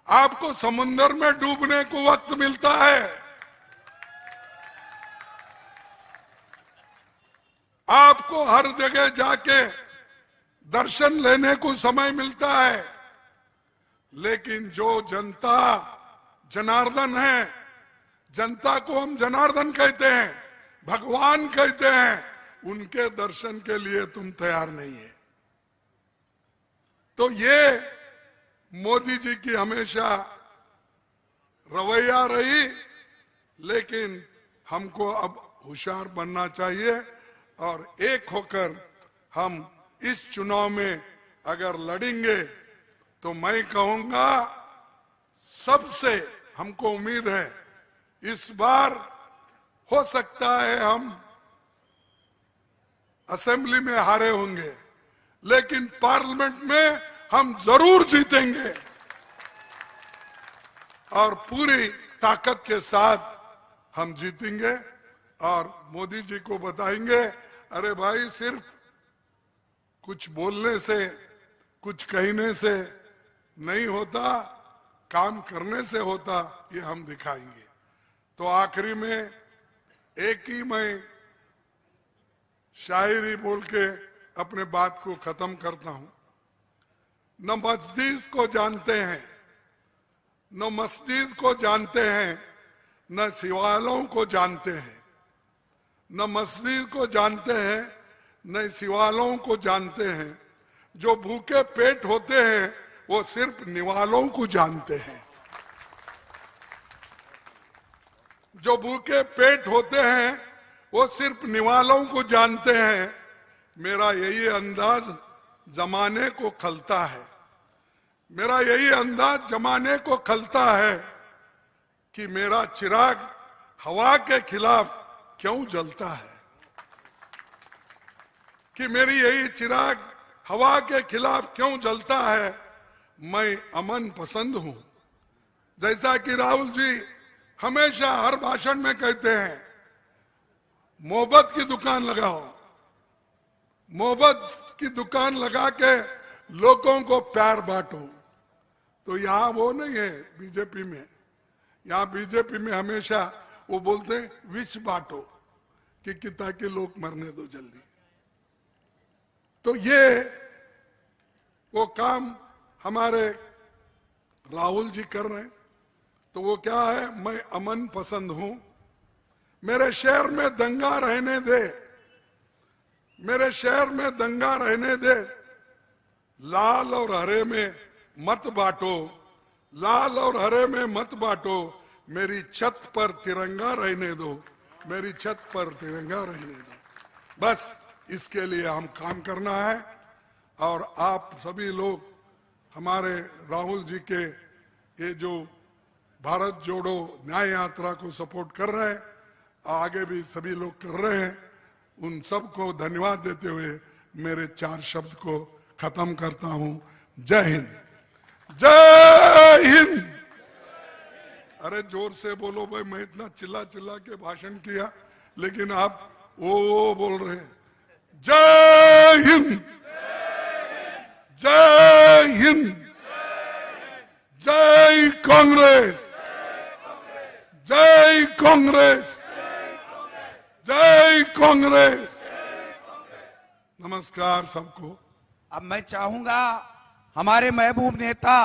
आपको समुद्र में डूबने को वक्त मिलता है, आपको हर जगह जाके दर्शन लेने को समय मिलता है, लेकिन जो जनता जनार्दन है, जनता को हम जनार्दन कहते हैं, भगवान कहते हैं, उनके दर्शन के लिए तुम तैयार नहीं है। तो ये मोदी जी की हमेशा रवैया रही, लेकिन हमको अब होशियार बनना चाहिए और एक होकर हम इस चुनाव में अगर लड़ेंगे तो मैं कहूंगा सबसे हमको उम्मीद है इस बार हो सकता है हम असेंबली में हारे होंगे, लेकिन पार्लियामेंट में हम जरूर जीतेंगे और पूरी ताकत के साथ हम जीतेंगे। और मोदी जी को बताएंगे, अरे भाई सिर्फ कुछ बोलने से, कुछ कहने से नहीं होता, काम करने से होता, ये हम दिखाएंगे। तो आखिरी में एक ही मैं शायरी बोल के अपने बात को खत्म करता हूं। न मस्जिद को जानते हैं, न मस्जिद को जानते हैं, न शिवालयों को जानते हैं, न मस्जिद को जानते हैं, न सिवालों को जानते हैं। जो भूखे पेट होते हैं वो सिर्फ निवालों को जानते हैं। जो भूखे पेट होते हैं वो सिर्फ निवालों को जानते हैं। मेरा यही अंदाज जमाने को खलता है। मेरा यही अंदाज जमाने को खलता है कि मेरा चिराग हवा के खिलाफ क्यों जलता है। कि मेरी यही चिराग हवा के खिलाफ क्यों जलता है। मैं अमन पसंद हूं। जैसा कि राहुल जी हमेशा हर भाषण में कहते हैं, मोहब्बत की दुकान लगाओ। मोहब्बत की दुकान लगा के लोगों को प्यार बांटो। तो यहां वो नहीं है बीजेपी में। यहां बीजेपी में हमेशा वो बोलते हैं विष बांटो कि ताकि लोग मरने दो जल्दी। तो ये वो काम हमारे राहुल जी कर रहे हैं। तो वो क्या है, मैं अमन पसंद हूं। मेरे शहर में दंगा रहने दे। मेरे शहर में दंगा रहने दे। लाल और हरे में मत बांटो। लाल और हरे में मत बांटो। मेरी छत पर तिरंगा रहने दो। मेरी छत पर तिरंगा रहने दो। बस इसके लिए हम काम करना है। और आप सभी लोग हमारे राहुल जी के ये जो भारत जोड़ो न्याय यात्रा को सपोर्ट कर रहे हैं, आगे भी सभी लोग कर रहे हैं, उन सबको धन्यवाद देते हुए मेरे 4 शब्द को खत्म करता हूं। जय हिंद। जय हिंद। अरे जोर से बोलो भाई। मैं इतना चिल्ला चिल्ला के भाषण किया, लेकिन आप वो बोल रहे हैं। जय हिंद। जय हिंद। जय कांग्रेस। जय कांग्रेस। जय कांग्रेस। नमस्कार सबको। अब मैं चाहूंगा हमारे महबूब नेता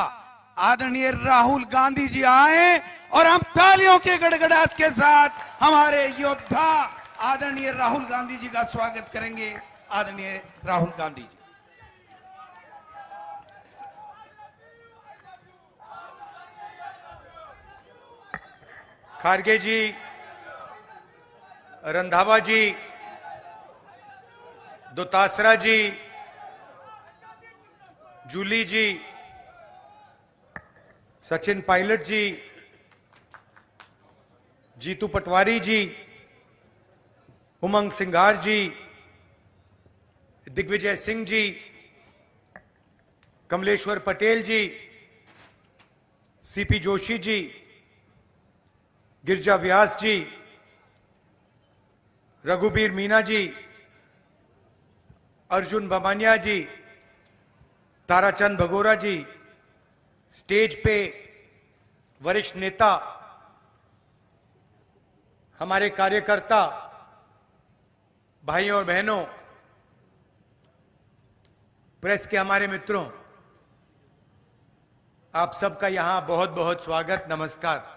आदरणीय राहुल गांधी जी आए और हम तालियों के गड़गड़ाहट के साथ हमारे योद्धा आदरणीय राहुल गांधी जी का स्वागत करेंगे। आदरणीय राहुल गांधी जी। खारगे जी, रंधावा जी, दोतासरा जी, जूली जी, सचिन पायलट जी, जीतू पटवारी जी, उमंग सिंघार जी, दिग्विजय सिंह जी, कमलेश्वर पटेल जी, सीपी जोशी जी, गिरजा व्यास जी, रघुबीर मीना जी, अर्जुन बमानिया जी, ताराचंद भगोरा जी, स्टेज पे वरिष्ठ नेता, हमारे कार्यकर्ता भाइयों और बहनों, प्रेस के हमारे मित्रों, आप सबका यहां बहुत बहुत स्वागत, नमस्कार।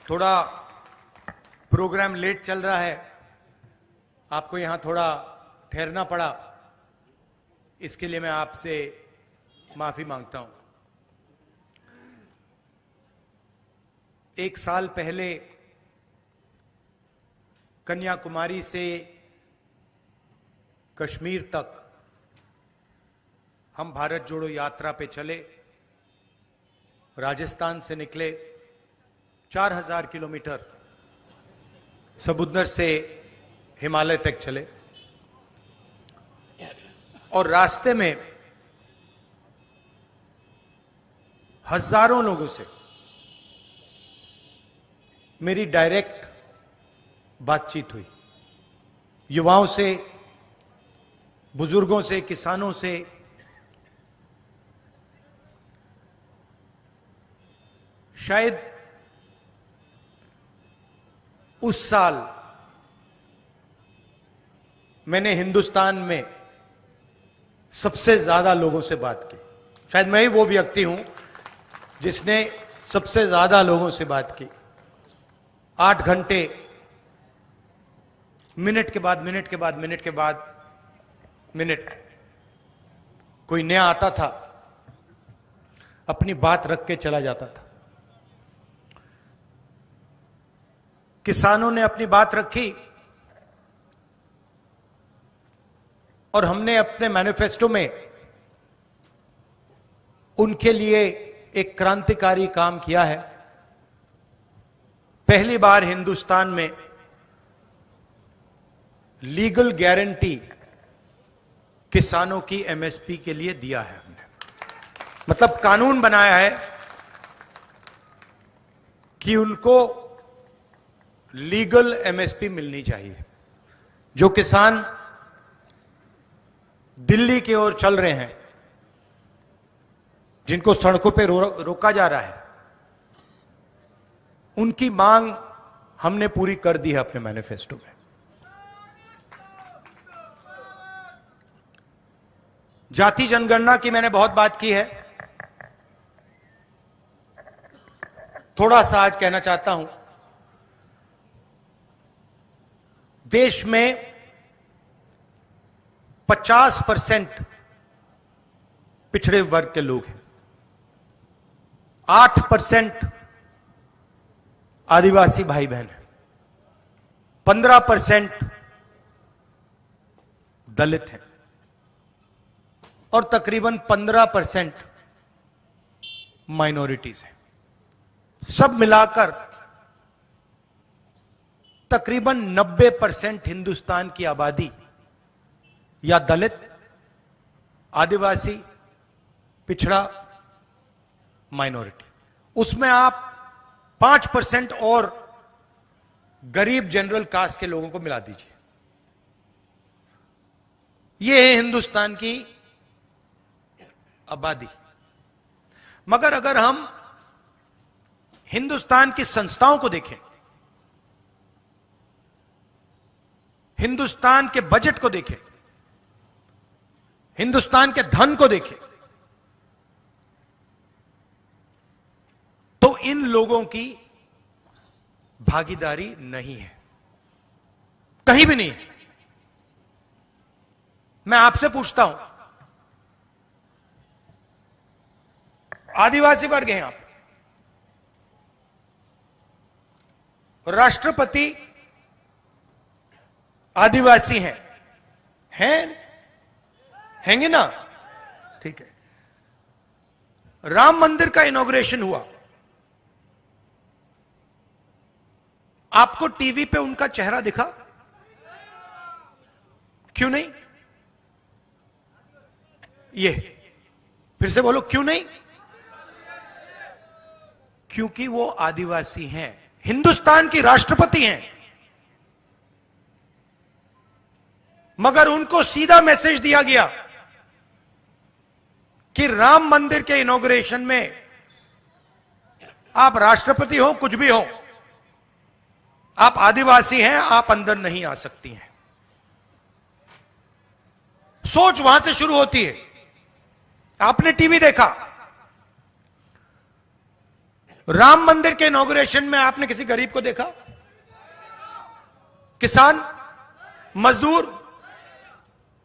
थोड़ा प्रोग्राम लेट चल रहा है, आपको यहां थोड़ा ठहरना पड़ा, इसके लिए मैं आपसे माफी मांगता हूं। 1 साल पहले कन्याकुमारी से कश्मीर तक हम भारत जोड़ो यात्रा पे चले। राजस्थान से निकले, 4000 किलोमीटर समुद्र से हिमालय तक चले और रास्ते में हजारों लोगों से मेरी डायरेक्ट बातचीत हुई। युवाओं से, बुजुर्गों से, किसानों से, शायद उस साल मैंने हिंदुस्तान में सबसे ज्यादा लोगों से बात की। शायद मैं ही वो व्यक्ति हूं जिसने सबसे ज्यादा लोगों से बात की। 8 घंटे मिनट के बाद मिनट के बाद मिनट के बाद मिनट कोई नया आता था, अपनी बात रख के चला जाता था। किसानों ने अपनी बात रखी और हमने अपने मैनिफेस्टो में उनके लिए एक क्रांतिकारी काम किया है। पहली बार हिंदुस्तान में लीगल गारंटी किसानों की एमएसपी के लिए दिया है हमने, मतलब कानून बनाया है कि उनको लीगल एमएसपी मिलनी चाहिए। जो किसान दिल्ली की ओर चल रहे हैं, जिनको सड़कों पे रोका जा रहा है, उनकी मांग हमने पूरी कर दी है अपने मैनिफेस्टो में। जाति जनगणना की मैंने बहुत बात की है, थोड़ा सा आज कहना चाहता हूं। देश में 50% पिछड़े वर्ग के लोग हैं, 8% आदिवासी भाई बहन हैं, 15% दलित हैं और तकरीबन 15% माइनॉरिटीज हैं। सब मिलाकर तकरीबन 90% हिंदुस्तान की आबादी या दलित, आदिवासी, पिछड़ा, माइनॉरिटी। उसमें आप 5% और गरीब जनरल कास्ट के लोगों को मिला दीजिए। यह है हिंदुस्तान की आबादी। मगर अगर हम हिंदुस्तान की संस्थाओं को देखें, हिंदुस्तान के बजट को देखें, हिंदुस्तान के धन को देखें, तो इन लोगों की भागीदारी नहीं है, कहीं भी नहीं है। मैं आपसे पूछता हूं, आदिवासी वर्ग हैं आप, राष्ट्रपति आदिवासी हैं हैंगे ना? ठीक है। राम मंदिर का इनॉग्रेशन हुआ, आपको टीवी पे उनका चेहरा दिखा? क्यों नहीं? ये फिर से बोलो, क्यों नहीं? क्योंकि वो आदिवासी हैं, हिंदुस्तान की राष्ट्रपति हैं, मगर उनको सीधा मैसेज दिया गया कि राम मंदिर के इनॉग्रेशन में आप राष्ट्रपति हो, कुछ भी हो, आप आदिवासी हैं, आप अंदर नहीं आ सकती हैं। सोच वहां से शुरू होती है। आपने टीवी देखा, राम मंदिर के इनॉग्रेशन में आपने किसी गरीब को देखा? किसान, मजदूर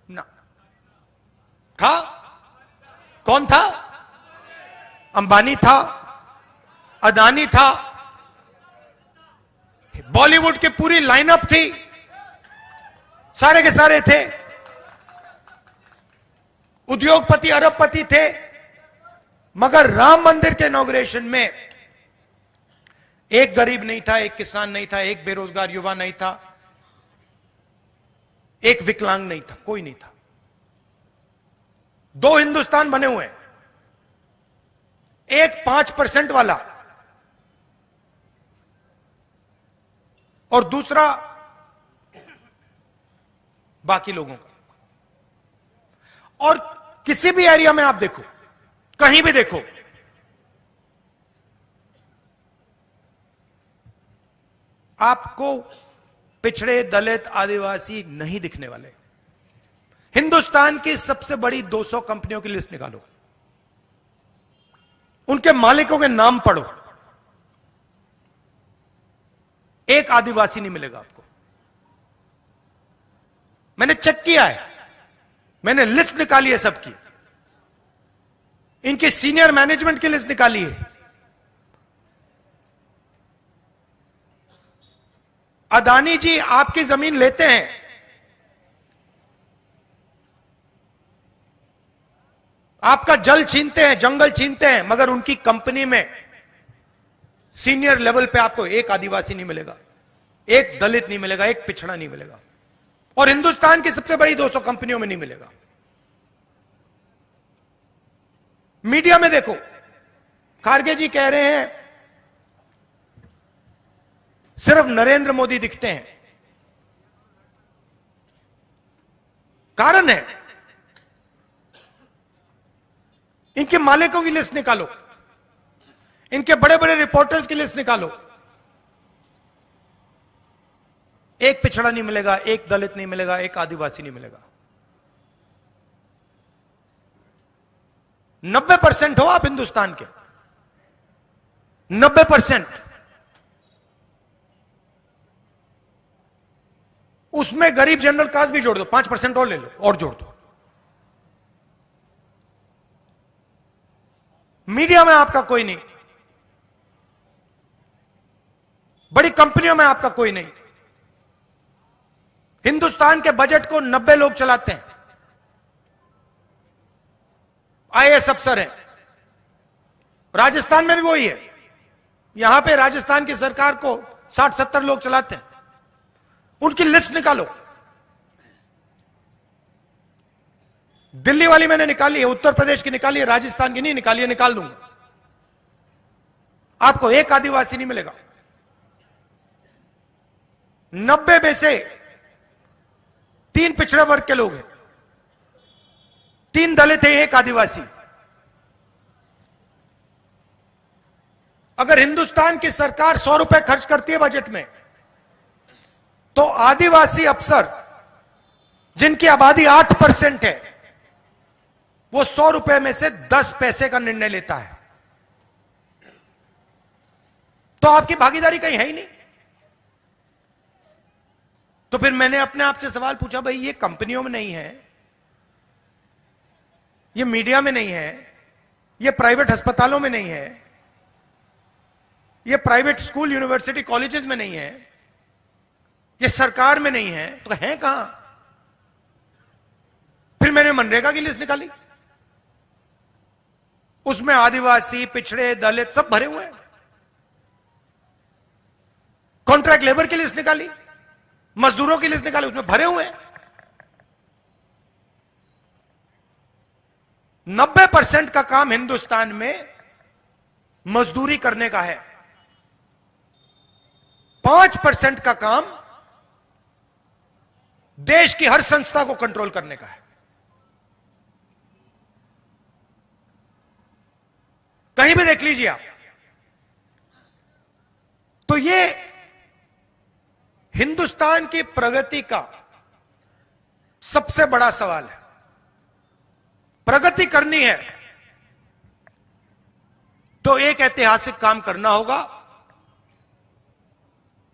ना था? कौन था? अंबानी था, अदानी था, बॉलीवुड की पूरी लाइनअप थी, सारे के सारे थे, उद्योगपति, अरबपति थे। मगर राम मंदिर के इनॉग्रेशन में एक गरीब नहीं था, एक किसान नहीं था, एक बेरोजगार युवा नहीं था, एक विकलांग नहीं था, कोई नहीं था। दो हिंदुस्तान बने हुए हैं, एक 5% वाला और दूसरा बाकी लोगों का। और किसी भी एरिया में आप देखो, कहीं भी देखो, आपको पिछड़े, दलित, आदिवासी नहीं दिखने वाले। हिंदुस्तान की सबसे बड़ी 200 कंपनियों की लिस्ट निकालो, उनके मालिकों के नाम पढ़ो, एक आदिवासी नहीं मिलेगा आपको। मैंने चेक किया है, मैंने लिस्ट निकाली है सबकी, इनके सीनियर मैनेजमेंट की लिस्ट निकाली है। अदानी जी आपकी जमीन लेते हैं, आपका जल छीनते हैं, जंगल छीनते हैं, मगर उनकी कंपनी में सीनियर लेवल पे आपको एक आदिवासी नहीं मिलेगा, एक दलित नहीं मिलेगा, एक पिछड़ा नहीं मिलेगा, और हिंदुस्तान की सबसे बड़ी 200 कंपनियों में नहीं मिलेगा। मीडिया में देखो, खारगे जी कह रहे हैं सिर्फ नरेंद्र मोदी दिखते हैं। कारण है, इनके मालिकों की लिस्ट निकालो, इनके बड़े बड़े रिपोर्टर्स की लिस्ट निकालो, एक पिछड़ा नहीं मिलेगा, एक दलित नहीं मिलेगा, एक आदिवासी नहीं मिलेगा। 90% हो आप हिंदुस्तान के, 90%। उसमें गरीब जनरल कास्ट भी जोड़ दो, 5% और ले लो और जोड़ दो। मीडिया में आपका कोई नहीं, बड़ी कंपनियों में आपका कोई नहीं। हिंदुस्तान के बजट को 90 लोग चलाते हैं, आईएएस अफसर हैं। राजस्थान में भी वही है, यहां पे राजस्थान की सरकार को 60-70 लोग चलाते हैं। उनकी लिस्ट निकालो। दिल्ली वाली मैंने निकाली है, उत्तर प्रदेश की निकाली है, राजस्थान की नहीं निकाली है, निकाल दूंगा। आपको एक आदिवासी नहीं मिलेगा। 90 में से 3 पिछड़े वर्ग के लोग हैं, 3 दलित हैं, 1 आदिवासी। अगर हिंदुस्तान की सरकार 100 रुपए खर्च करती है बजट में, तो आदिवासी अफसर जिनकी आबादी 8% है, वो 100 रुपए में से 10 पैसे का निर्णय लेता है। तो आपकी भागीदारी कहीं है ही नहीं। तो फिर मैंने अपने आप से सवाल पूछा, भाई ये कंपनियों में नहीं है, ये मीडिया में नहीं है, ये प्राइवेट अस्पतालों में नहीं है, ये प्राइवेट स्कूल यूनिवर्सिटी कॉलेजेस में नहीं है, ये सरकार में नहीं है, तो है कहां? फिर मैंने मनरेगा की लिस्ट निकाली, उसमें आदिवासी, पिछड़े, दलित सब भरे हुए हैं। कॉन्ट्रैक्ट लेबर की लिस्ट निकाली, मजदूरों की लिस्ट निकाली, उसमें भरे हुए हैं। 90% का काम हिंदुस्तान में मजदूरी करने का है, 5% का काम देश की हर संस्था को कंट्रोल करने का है। कहीं भी देख लीजिए आप। तो ये हिंदुस्तान की प्रगति का सबसे बड़ा सवाल है। प्रगति करनी है तो एक ऐतिहासिक काम करना होगा।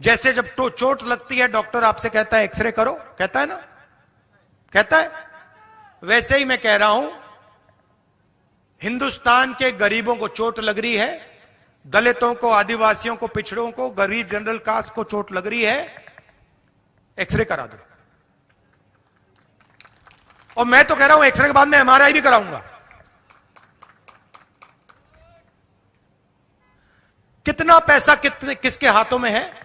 जैसे जब तो चोट लगती है, डॉक्टर आपसे कहता है एक्सरे करो, कहता है ना, कहता है, वैसे ही मैं कह रहा हूं, हिंदुस्तान के गरीबों को चोट लग रही है, दलितों को, आदिवासियों को, पिछड़ों को, गरीब जनरल कास्ट को चोट लग रही है, एक्सरे करा दो। और मैं तो कह रहा हूं एक्सरे के बाद में एमआरआई भी कराऊंगा। कितना पैसा किसके हाथों में है,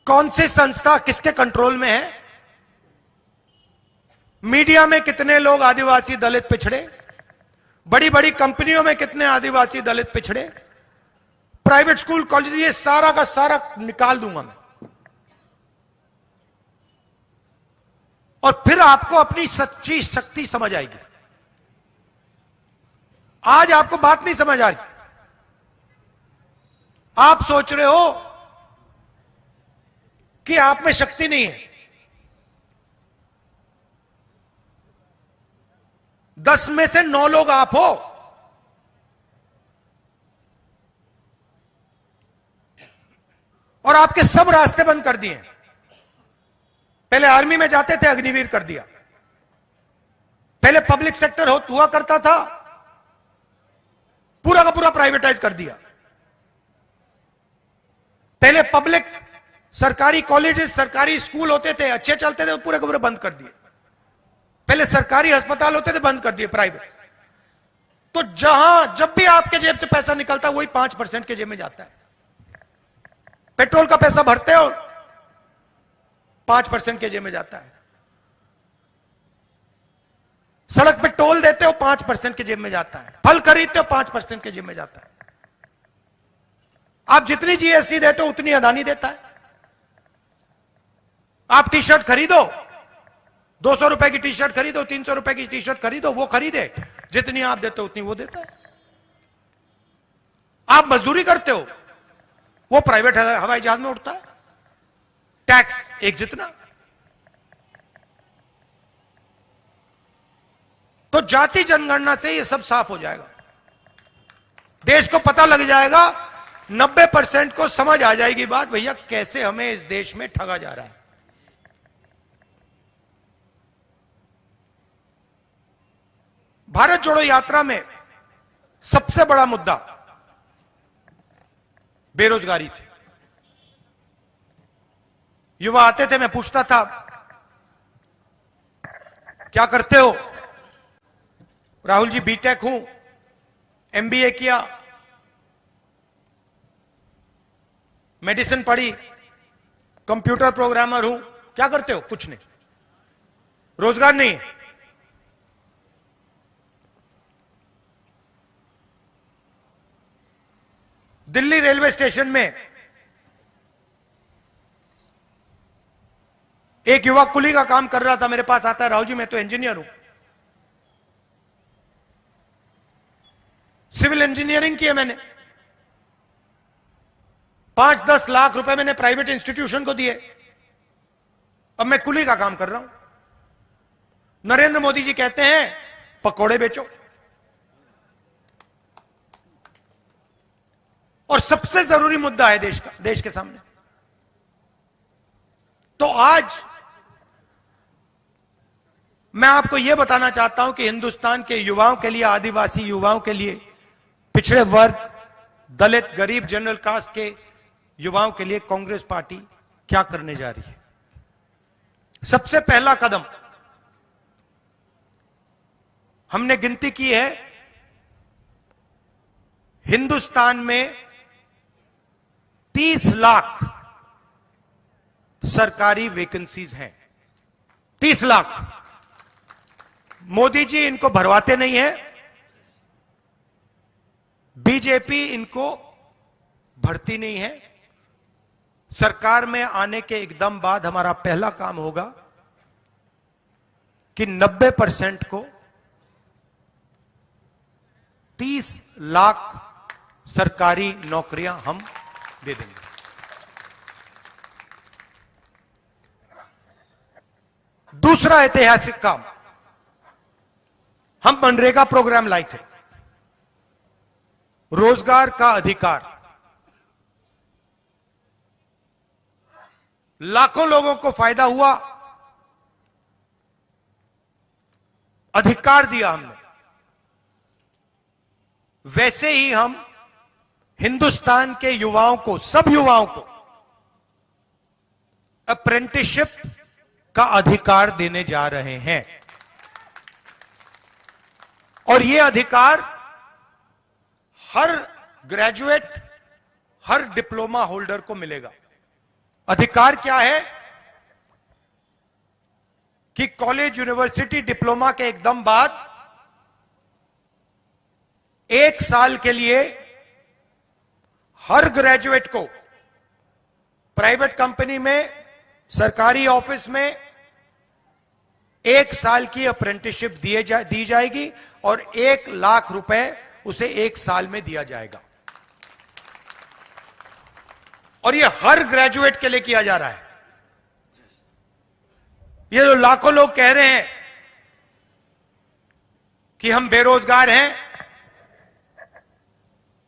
कौन सी संस्था किसके कंट्रोल में है, मीडिया में कितने लोग आदिवासी, दलित, पिछड़े, बड़ी बड़ी कंपनियों में कितने आदिवासी, दलित, पिछड़े, प्राइवेट स्कूल, कॉलेज, ये सारा का सारा निकाल दूंगा मैं। और फिर आपको अपनी सच्ची शक्ति समझ आएगी। आज आपको बात नहीं समझ आ रही। आप सोच रहे हो कि आप में शक्ति नहीं है। 10 में से 9 लोग आप हो। और आपके सब रास्ते बंद कर दिए। पहले आर्मी में जाते थे, अग्निवीर कर दिया। पहले पब्लिक सेक्टर हुआ करता था, पूरा का पूरा प्राइवेटाइज कर दिया। पहले पब्लिक सरकारी कॉलेजेस, सरकारी स्कूल होते थे, अच्छे चलते थे, पूरे के पूरे बंद कर दिए। पहले सरकारी अस्पताल होते थे, बंद कर दिए प्राइवेट। तो जब भी आपके जेब से पैसा निकलता है वही 5% के जेब में जाता है। पेट्रोल का पैसा भरते हो, 5% के जेब में जाता है। सड़क पे टोल देते हो, 5% के जेब में जाता है। फल खरीदते हो, 5% के जेब में जाता है। आप जितनी जीएसटी देते हो उतनी अदानी देता है। आप टी शर्ट खरीदो, 200 रुपए की टी शर्ट खरीदो, 300 रुपए की टी शर्ट खरीदो, वो खरीदे, जितनी आप देते हो उतनी वो देता है। आप मजदूरी करते हो, वो प्राइवेट हवाई जहाज में उड़ता है, टैक्स एक जितना। तो जाति जनगणना से ये सब साफ हो जाएगा। देश को पता लग जाएगा, 90% को समझ आ जाएगी बात, भैया कैसे हमें इस देश में ठगा जा रहा है। भारत जोड़ो यात्रा में सबसे बड़ा मुद्दा बेरोजगारी थी। युवा आते थे, मैं पूछता था क्या करते हो? राहुल जी बीटेक हूं, एमबीए किया, मेडिसिन पढ़ी, कंप्यूटर प्रोग्रामर हूं। क्या करते हो? कुछ नहीं, रोजगार नहीं है। दिल्ली रेलवे स्टेशन में एक युवक कुली का काम कर रहा था, मेरे पास आता है, राहुल जी मैं तो इंजीनियर हूं, सिविल इंजीनियरिंग की है मैंने, 5-10 लाख रुपए मैंने प्राइवेट इंस्टीट्यूशन को दिए, अब मैं कुली का काम कर रहा हूं। नरेंद्र मोदी जी कहते हैं पकोड़े बेचो। और सबसे जरूरी मुद्दा है देश के सामने। तो आज मैं आपको यह बताना चाहता हूं कि हिंदुस्तान के युवाओं के लिए, आदिवासी युवाओं के लिए, पिछड़े वर्ग, दलित, गरीब, जनरल कास्ट के युवाओं के लिए कांग्रेस पार्टी क्या करने जा रही है। सबसे पहला कदम हमने गिनती की है, हिंदुस्तान में 30 लाख सरकारी वैकेंसीज हैं। 30 लाख। मोदी जी इनको भरवाते नहीं है, बीजेपी इनको भरती नहीं है। सरकार में आने के एकदम बाद हमारा पहला काम होगा कि 90% को 30 लाख सरकारी नौकरियां हम दे देंगे। दूसरा ऐतिहासिक काम, हम मनरेगा प्रोग्राम लाए थे, रोजगार का अधिकार। लाखों लोगों को फायदा हुआ, अधिकार दिया हमने। वैसे ही हम हिंदुस्तान के युवाओं को, सब युवाओं को अप्रेंटिसशिप का अधिकार देने जा रहे हैं। और यह अधिकार हर ग्रेजुएट, हर डिप्लोमा होल्डर को मिलेगा। अधिकार क्या है कि कॉलेज, यूनिवर्सिटी, डिप्लोमा के एकदम बाद 1 साल के लिए हर ग्रेजुएट को प्राइवेट कंपनी में, सरकारी ऑफिस में 1 साल की अप्रेंटिसशिप दी जाएगी और 1 लाख रुपए उसे 1 साल में दिया जाएगा। और यह हर ग्रेजुएट के लिए किया जा रहा है। ये जो लाखों लोग कह रहे हैं कि हम बेरोजगार हैं,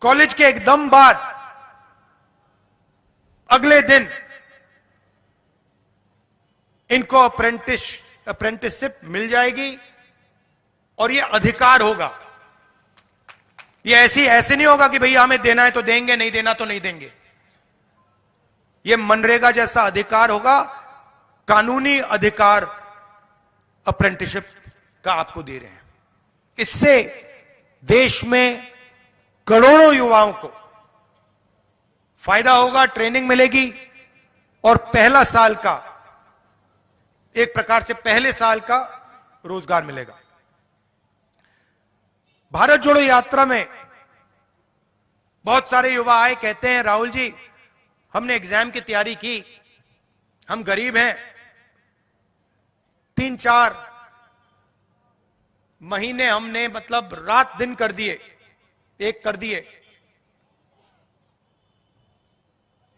कॉलेज के एकदम बाद अगले दिन इनको अप्रेंटिसशिप मिल जाएगी और ये अधिकार होगा। ये ऐसे नहीं होगा कि भैया हमें देना है तो देंगे, नहीं देना तो नहीं देंगे। ये मनरेगा जैसा अधिकार होगा, कानूनी अधिकार अप्रेंटिसशिप का आपको दे रहे हैं। इससे देश में करोड़ों युवाओं को फायदा होगा, ट्रेनिंग मिलेगी और पहला साल का, एक प्रकार से पहले साल का रोजगार मिलेगा। भारत जोड़ो यात्रा में बहुत सारे युवा आए, कहते हैं राहुल जी हमने एग्जाम की तैयारी की, हम गरीब हैं, 3-4 महीने हमने मतलब रात दिन कर दिए, एक कर दिए।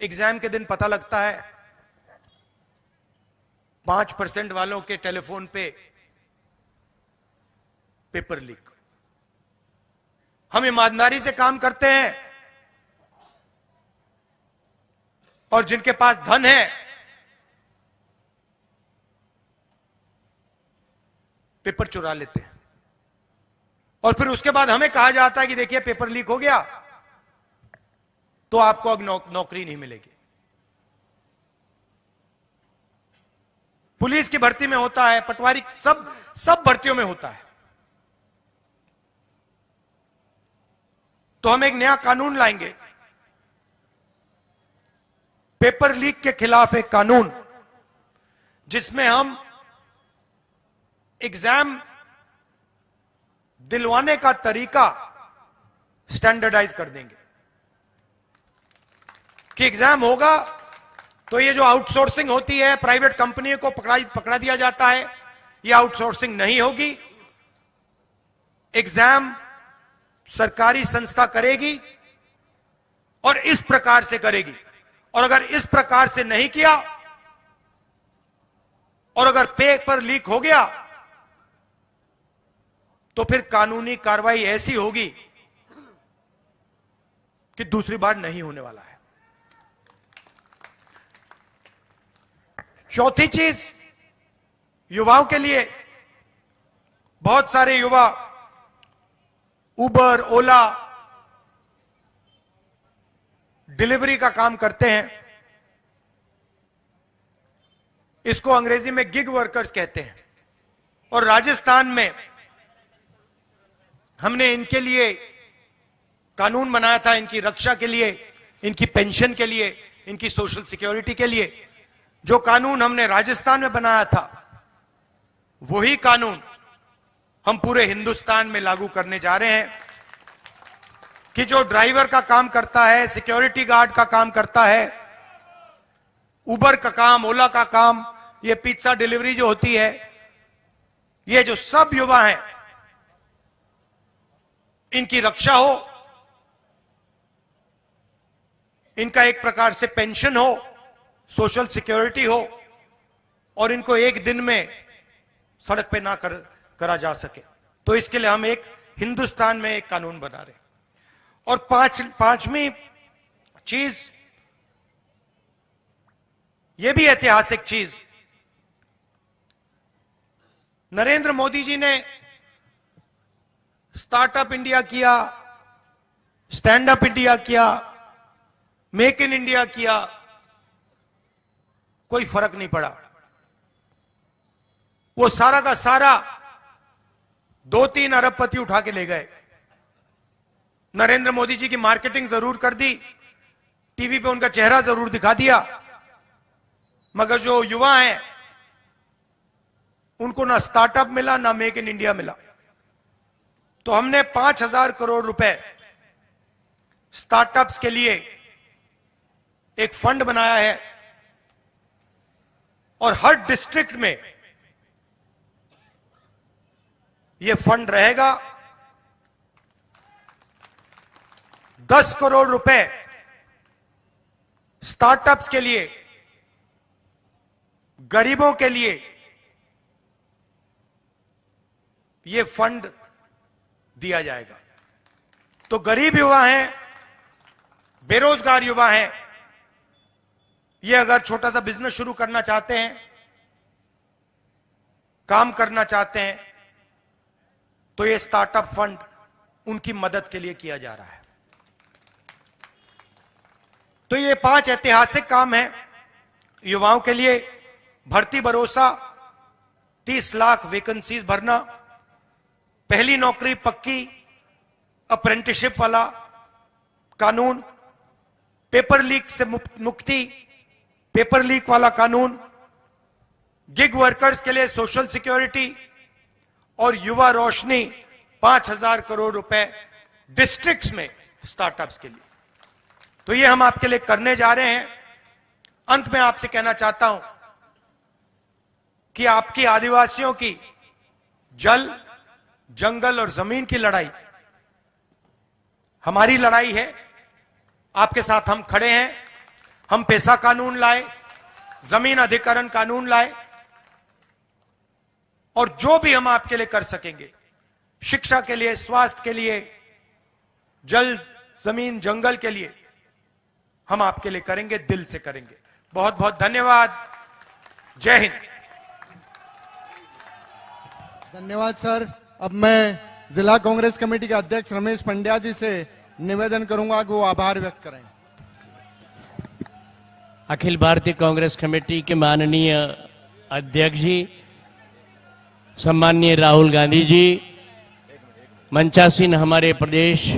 एग्जाम के दिन पता लगता है 5% वालों के टेलीफोन पे पेपर लीक। हम ईमानदारी से काम करते हैं और जिनके पास धन है पेपर चुरा लेते हैं और फिर उसके बाद हमें कहा जाता है कि देखिए पेपर लीक हो गया तो आपको अब नौकरी नहीं मिलेगी। पुलिस की भर्ती में होता है, पटवारी, सब भर्तियों में होता है। तो हम एक नया कानून लाएंगे, पेपर लीक के खिलाफ एक कानून, जिसमें हम एग्जाम दिलवाने का तरीका स्टैंडर्डाइज कर देंगे कि एग्जाम होगा तो ये जो आउटसोर्सिंग होती है, प्राइवेट कंपनी को पकड़ा दिया जाता है, ये आउटसोर्सिंग नहीं होगी। एग्जाम सरकारी संस्था करेगी और इस प्रकार से करेगी, और अगर इस प्रकार से नहीं किया और अगर पेपर लीक हो गया तो फिर कानूनी कार्रवाई ऐसी होगी कि दूसरी बार नहीं होने वाला है। चौथी चीज, युवाओं के लिए बहुत सारे युवा उबर, ओला, डिलीवरी का काम करते हैं। इसको अंग्रेजी में गिग वर्कर्स कहते हैं। और राजस्थान में हमने इनके लिए कानून बनाया था, इनकी रक्षा के लिए, इनकी पेंशन के लिए, इनकी सोशल सिक्योरिटी के लिए। जो कानून हमने राजस्थान में बनाया था वही कानून हम पूरे हिंदुस्तान में लागू करने जा रहे हैं कि जो ड्राइवर का काम करता है, सिक्योरिटी गार्ड का काम करता है, उबर का काम, ओला का काम, ये पिज्जा डिलीवरी जो होती है, ये जो सब युवा हैं, इनकी रक्षा हो, इनका एक प्रकार से पेंशन हो, सोशल सिक्योरिटी हो और इनको एक दिन में सड़क पे ना करा जा सके। तो इसके लिए हम एक हिंदुस्तान में एक कानून बना रहे हैं। और पांचवी चीज, यह भी ऐतिहासिक चीज, नरेंद्र मोदी जी ने स्टार्टअप इंडिया किया, स्टैंड अप इंडिया किया, मेक इन इंडिया किया, कोई फर्क नहीं पड़ा। वो सारा का सारा 2-3 अरबपति उठा के ले गए। नरेंद्र मोदी जी की मार्केटिंग जरूर कर दी, टीवी पे उनका चेहरा जरूर दिखा दिया, मगर जो युवा हैं उनको ना स्टार्टअप मिला, ना मेक इन इंडिया मिला। तो हमने 5,000 करोड़ रुपए स्टार्टअप्स के लिए एक फंड बनाया है और हर डिस्ट्रिक्ट में यह फंड रहेगा। 10 करोड़ रुपए स्टार्टअप्स के लिए, गरीबों के लिए यह फंड दिया जाएगा। तो गरीब युवा हैं, बेरोजगार युवा हैं, ये अगर छोटा सा बिजनेस शुरू करना चाहते हैं काम करना चाहते हैं तो ये स्टार्टअप फंड उनकी मदद के लिए किया जा रहा है। तो ये 5 ऐतिहासिक काम है। युवाओं के लिए भर्ती भरोसा, 30 लाख वैकेंसीज भरना, पहली नौकरी पक्की, अप्रेंटिसशिप वाला कानून, पेपर लीक से मुक्ति, पेपर लीक वाला कानून, गिग वर्कर्स के लिए सोशल सिक्योरिटी और युवा रोशनी 5,000 करोड़ रुपए डिस्ट्रिक्ट्स में स्टार्टअप्स के लिए। तो ये हम आपके लिए करने जा रहे हैं। अंत में आपसे कहना चाहता हूं कि आपकी आदिवासियों की जल, जंगल और जमीन की लड़ाई हमारी लड़ाई है। आपके साथ हम खड़े हैं। हम पैसा कानून लाए, जमीन अधिकरण कानून लाए और जो भी हम आपके लिए कर सकेंगे, शिक्षा के लिए, स्वास्थ्य के लिए, जल, जमीन, जंगल के लिए, हम आपके लिए करेंगे, दिल से करेंगे। बहुत बहुत धन्यवाद। जय हिंद। धन्यवाद सर। अब मैं जिला कांग्रेस कमेटी के अध्यक्ष रमेश पंड्या जी से निवेदन करूंगा कि वो आभार व्यक्त करें। अखिल भारतीय कांग्रेस कमेटी के माननीय अध्यक्ष जी, सम्माननीय राहुल गांधी जी, मंचासीन हमारे प्रदेश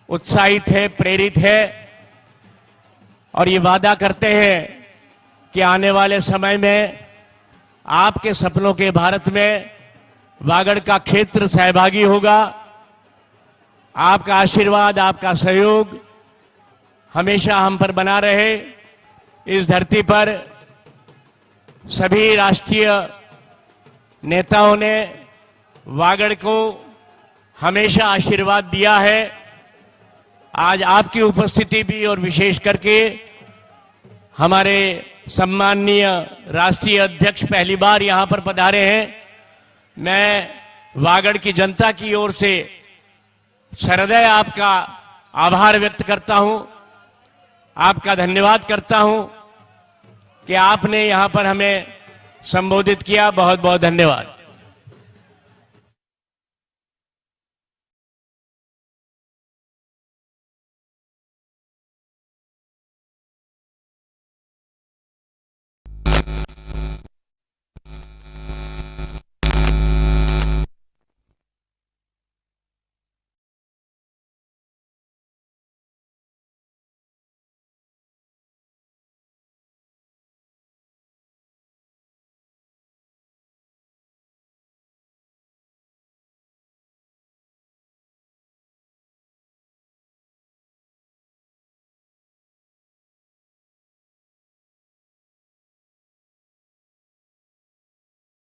उत्साहित है, प्रेरित है और ये वादा करते हैं कि आने वाले समय में आपके सपनों के भारत में वागड़ का क्षेत्र सहभागी होगा। आपका आशीर्वाद, आपका सहयोग हमेशा हम पर बना रहे। इस धरती पर सभी राष्ट्रीय नेताओं ने वागड़ को हमेशा आशीर्वाद दिया है। आज आपकी उपस्थिति भी और विशेष करके हमारे सम्माननीय राष्ट्रीय अध्यक्ष पहली बार यहां पर पधारे हैं। मैं वागड़ की जनता की ओर से सहृदय आपका आभार व्यक्त करता हूं, आपका धन्यवाद करता हूं कि आपने यहां पर हमें संबोधित किया। बहुत बहुत धन्यवाद।